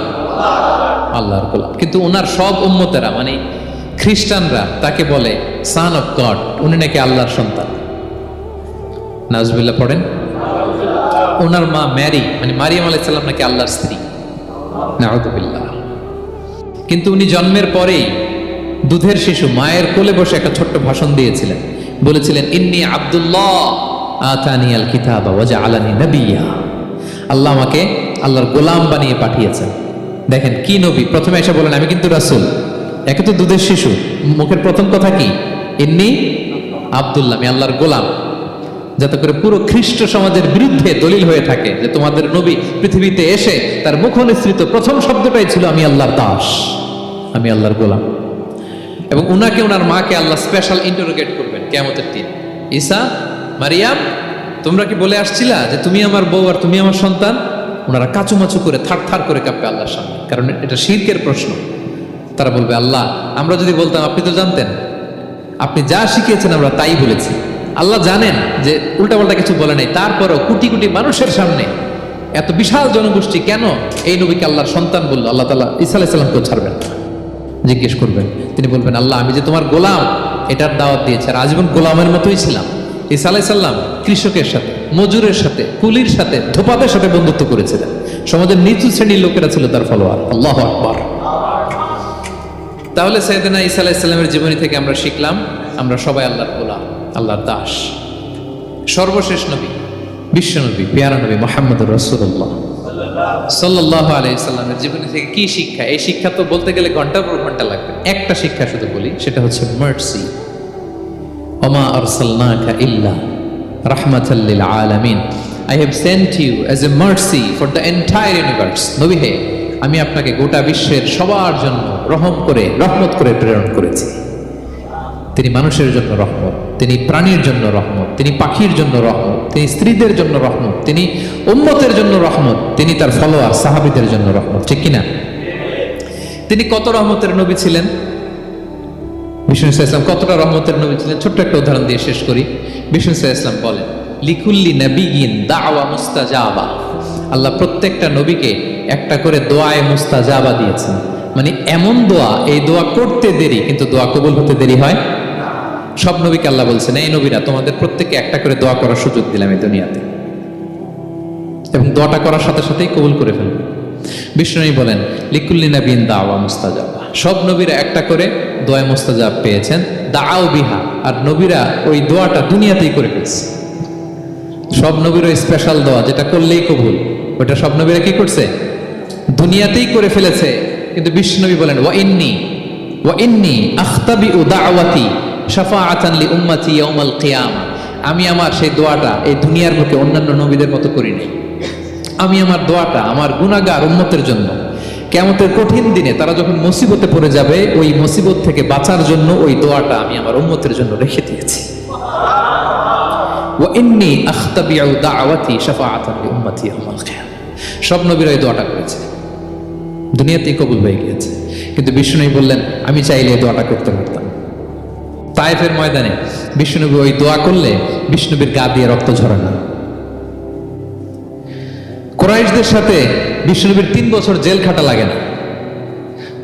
আল্লাহর গোলাম। কিন্তু ওনার সব উম্মতেরা মানে খ্রিস্টানরা তাকে বলে সান অফ গড, উনি নাকি আল্লাহর সন্তান। নাউজুবিল্লাহ পড়েন। ওনার মা ম্যারি মানে মারিয়াম আলাইহিস সালাম নাকি আল্লাহর স্ত্রী। নাউজুবিল্লাহ। কিন্তু উনি জন্মের পরেই দুধের শিশু মায়ের কোলে বসে একটা ছোট্ট ভাষণ দিয়েছিলেন। বলেছিলেন ইন্নী আব্দুল্লাহ আতানিয়াল কিতাবা ওয়া জাআলানি নাবিয়্যা। আল্লাহ আমাকে আল্লাহর গোলাম বানিয়ে পাঠিয়েছেন। দেখেন কি নবী, প্রথমে এসে বলেন আমি কিন্তু রাসূল। একে তো দুধের শিশু, মুখের প্রথম কথা কি? ইন্নী আব্দুল্লাহ, আমি আল্লাহর গোলাম। যাতে করে পুরো খ্রিস্ট সমাজের বিরুদ্ধে দলিল হয়ে থাকে যে তোমাদের নবী পৃথিবীতে এসে তার মুখ নিঃসৃত প্রথম শব্দটাই ছিল আমি আল্লাহর দাস, আমি আল্লাহর গোলাম। এবং উনাকে ওনার মাকে আল্লাহ স্পেশাল ইন্টারোগেট করবেন কিয়ামতের দিন। ঈসা, মারিয়াম, তোমরা কি বলে আসছিলা যে তুমি আমার বউ আর তুমি আমার সন্তান? ওনারা কাচুমাচু করে থার করে কাঁপবে আল্লাহর সামনে, কারণ এটা শিরকের প্রশ্ন। তারা বলবে আল্লাহ আমরা যদি বলতাম আপনি তো জানতেন, আপনি যা শিখিয়েছেন আমরা তাই বলেছি। আল্লাহ জানেন যে উল্টাপাল্টা কিছু বলে নাই, তারপরও কোটি কোটি মানুষের সামনে এত বিশাল জনগোষ্ঠী কেন এই নবীকে আল্লাহর সন্তান বললো? আল্লাহ তাআলা ঈসা আলাইহিস সালামকেও ছাড়বেন, জিজ্ঞেস করবেন। তিনি বলবেন আল্লাহ আমি যে তোমার গোলাম এটার দাওয়াত দিয়েছি, আর আজীবন গোলামের মতোই ছিলাম। ঈসা আলাইহিস সালাম কৃষকের সাথে, মজুরের সাথে, কুলির সাথে, ধোপাদের সাথে বন্ধুত্ব করেছিলেন। সমাজের নিচু শ্রেণীর লোকেরা ছিল তার ফলোয়ার। আল্লাহু আকবার। তাহলে সাইয়েদনা ঈসা আলাইহিস সালামের জীবনী থেকে আমরা শিখলাম আমরা সবাই আল্লাহর গোলাম, আল্লাহর দাস। সর্বশেষ নবী, বিশ্ব নবী, পেয়ারা নবী মুহাম্মদুর রাসূলুল্লাহ সাল্লাল্লাহু আলাইহি সাল্লামের জীবনী থেকে কি শিক্ষা? এই শিক্ষা তো বলতে গেলে ঘন্টার পর ঘন্টা লাগবে। একটা শিক্ষা শুধু বলি, সেটা হচ্ছে মার্সি। ওমা আরসালনাকা ইল্লা রাহমাতাল লিল আলামিন। I have sent you as a mercy for the entire universe. নবী হে, আমি আপনাকে গোটা বিশ্বের সবার জন্য রহমত করে প্রেরণ করেছি। তিনি মানুষের জন্য রহমত, তিনি প্রাণীর জন্য রহমত, তিনি পাখির জন্য রহমত, তিনি স্ত্রীদের জন্য রহমত, তিনি উম্মতের জন্য রহমত, তিনি তার ফলোয়ার সাহাবীদের জন্য রহমত। ঠিক কিনা? তিনি কত রহমতের নবী ছিলেন? বিষ্ণু ইসলাম কতটা রহমতের নবী ছিলেন? ছোট্ট একটা উদাহরণ দিয়ে শেষ করি। বিষ্ণু ইসলাম বলেন লিকুল্লি নবিয়িন দাওয়া মুস্তাজাবা। আল্লাহ প্রত্যেকটা নবীকে একটা করে দোয়ায়ে মুস্তাজাবা দিয়েছেন। মানে এমন দোয়া, এই দোয়া করতে দেরি কিন্তু দোয়া কবুল হতে দেরি হয়। সব নবীকে আল্লাহ বলছেন এই নবীরা তোমাদের প্রত্যেককে একটা করে দোয়া করার সুযোগ দিলাম এই দুনিয়াতে, এবং দোয়াটা করার সাথে সাথেই কবুল করে ফেলবে। বিষ্ণু বলেন লিকুল্লি নবিয়িন দাওয়া মুস্তাজাবা। সব নবীরা একটা করে দোয়া মুস্তাজাব পেয়েছেন, দাআও বিহা। আর নবীরা ওই দোয়াটা দুনিয়াতেই করে ফেলছে। সব নবীর ওই স্পেশাল দোয়া যেটা করলেই কবুল, ওটা সব নবীরা কি করছে? দুনিয়াতেই করে ফেলেছে। কিন্তু বিশ্বনবী বলেন ওয়া ইন্নী আখতাবিউ দাওয়াতি শাফাআতান লি উম্মতি ইয়াউমাল কিয়ামা। আমি আমার সেই দোয়াটা এই দুনিয়ার বুকে অন্যান্য নবীদের মতো করি নাই। আমি আমার দোয়াটা আমার গুনাহগার উম্মতের জন্য কিয়ামতের কঠিন দিনে তারা যখন মুসিবতে পড়ে যাবে, ওই মুসিবত থেকে বাঁচার জন্য ওই দোয়াটা আমি আমার উম্মতের জন্য রেখে দিয়েছি। ওয়া ইন্নী আখতাবিউ দাওয়াতি শাফাআতান লি উম্মতি ইয়াউমাল কিয়ামা। সব নবীরা এই দোয়াটা করেছে, দুনিয়াতেই কবুল হয়ে গিয়েছে। কিন্তু বিষ্ণু বললেন আমি চাইলে এই দোয়াটা করতে পারতাম। তায়েফের ময়দানে বিষ্ণুনবী ওই দোয়া করলে বিষ্ণুবীর গা দিয়ে রক্ত ঝরে না। কুরাইশদের সাথে বিষ্ণুনবীর 3 বছর জেল খাটা লাগে না।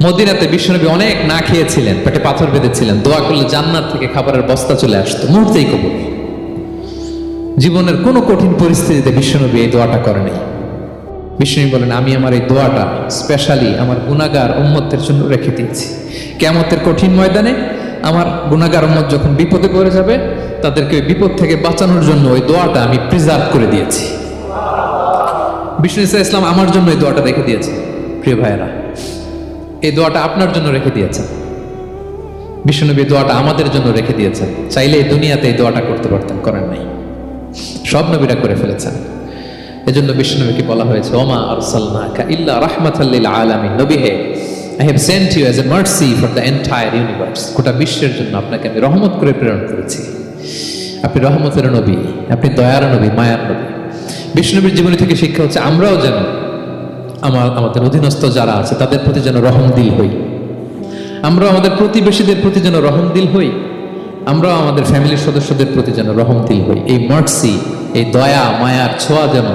মদিনাতে বিষ্ণুনবী অনেক না খেয়েছিলেন, পেটে পাথর বেঁধেছিলেন। দোয়া করলে জান্নাত থেকে খাবারের বস্তা চলে আসতো, মুহূর্তেই কবুল। জীবনের কোনো কঠিন পরিস্থিতিতে বিষ্ণুনবী এই দোয়াটা করে নাই। বিষ্ণু বলেন আমি আমার এই দোয়াটা স্পেশালি আমার গুনাহগার উম্মতের জন্য রেখে দিয়েছি। কিয়ামতের কঠিন ময়দানে আমার গুনাহগার উম্মত যখন বিপদে পড়ে যাবে, তাদেরকে ওই বিপদ থেকে বাঁচানোর জন্য ওই দোয়াটা আমি প্রিজার্ভ করে দিয়েছি। বিষ্ণু ইসলাম আমার জন্য এই দোয়াটা রেখে দিয়েছে। প্রিয় ভাইয়েরা, এই দোয়াটা আপনার জন্য রেখে দিয়েছেন। বিষ্ণুনবী দোয়াটা আমাদের জন্য রেখে দিয়েছেন। চাইলে এই দুনিয়াতে এই দোয়াটা করতে পারতেন, করেন নাই। সব নবীরা করে ফেলেছেন। এজন্য বিশ্বনবীকে বলা হয়েছে ওমা আরসালনাকা ইল্লা রাহমাতাল লিল আলামিন, নবী হে, I have sent you as a mercy for the entire universe. গোটা বিশ্বের জন্য আপনাকে আমি রহমত করে প্রেরণ করেছি। আপনি রহমতের নবী, আপনি দয়ার নবী, মায়ার নবী। বিশ্বনবীর জীবনী থেকে শিক্ষা হচ্ছে আমরাও যেন আমাদের অধীনস্থ যারা আছে তাদের প্রতি যেন রহমদিল হই, আমরা আমাদের প্রতিবেশীদের প্রতি যেন রহমদিল হই, আমরা আমাদের ফ্যামিলির সদস্যদের প্রতি যেন রহমদিল হই। এই মার্সি, এই দয়া মায়ার ছোঁয়া যেন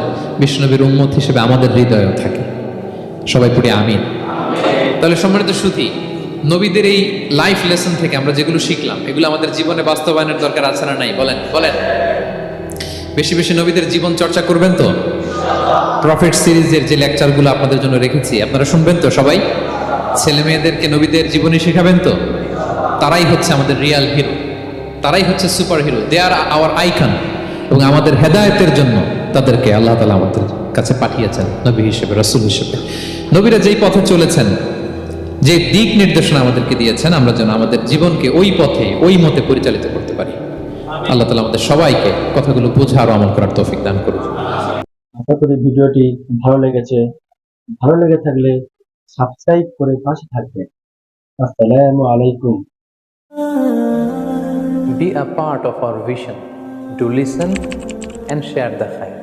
বিশ্বনবীর উম্মত হিসেবে আমাদের হৃদয়েও থাকে। সবাই পড়ি আমিন। তাহলে সম্মানিত সুধী, নবীদের এই লাইফ লেসন থেকে আমরা যেগুলো শিখলাম এগুলো আমাদের জীবনে বাস্তবায়নের দরকার আছে না নাই? বলেন বলেন। বেশি বেশি নবীদের জীবন চর্চা করবেন তো? প্রফেট সিরিজের যে লেকচারগুলো আপনাদের জন্য রেখেছি আপনারা শুনবেন তো? সবাই ছেলে মেয়েদেরকে নবীদের জীবনী শেখাবেন তো? তারাই হচ্ছে আমাদের রিয়াল হিরো, তারাই হচ্ছে সুপার হিরো, দে আর আওয়ার আইকন। এবং আমাদের হেদায়েতের জন্য তাদেরকে আল্লাহ তাআলা আমাদের কাছে পাঠিয়েছেন নবী হিসেবে, রাসূল হিসেবে। নবীরা যেই পথে চলেছেন, যে দিক নির্দেশনা আমাদেরকে দিয়েছেন, আমরা যেন আমাদের জীবনকে ওই পথে ওই মতে পরিচালিত করতে পারি। আল্লাহ তাআলা আমাদের সবাইকে কথাগুলো বোঝার ও আমল করার তৌফিক দান করুন। আশা করি ভিডিওটি ভালো লেগেছে। ভালো লেগে থাকলে সাবস্ক্রাইব করে পাশে থাকবেন। আসসালামু আলাইকুম। Be a part of our vision. Do listen and share the fact.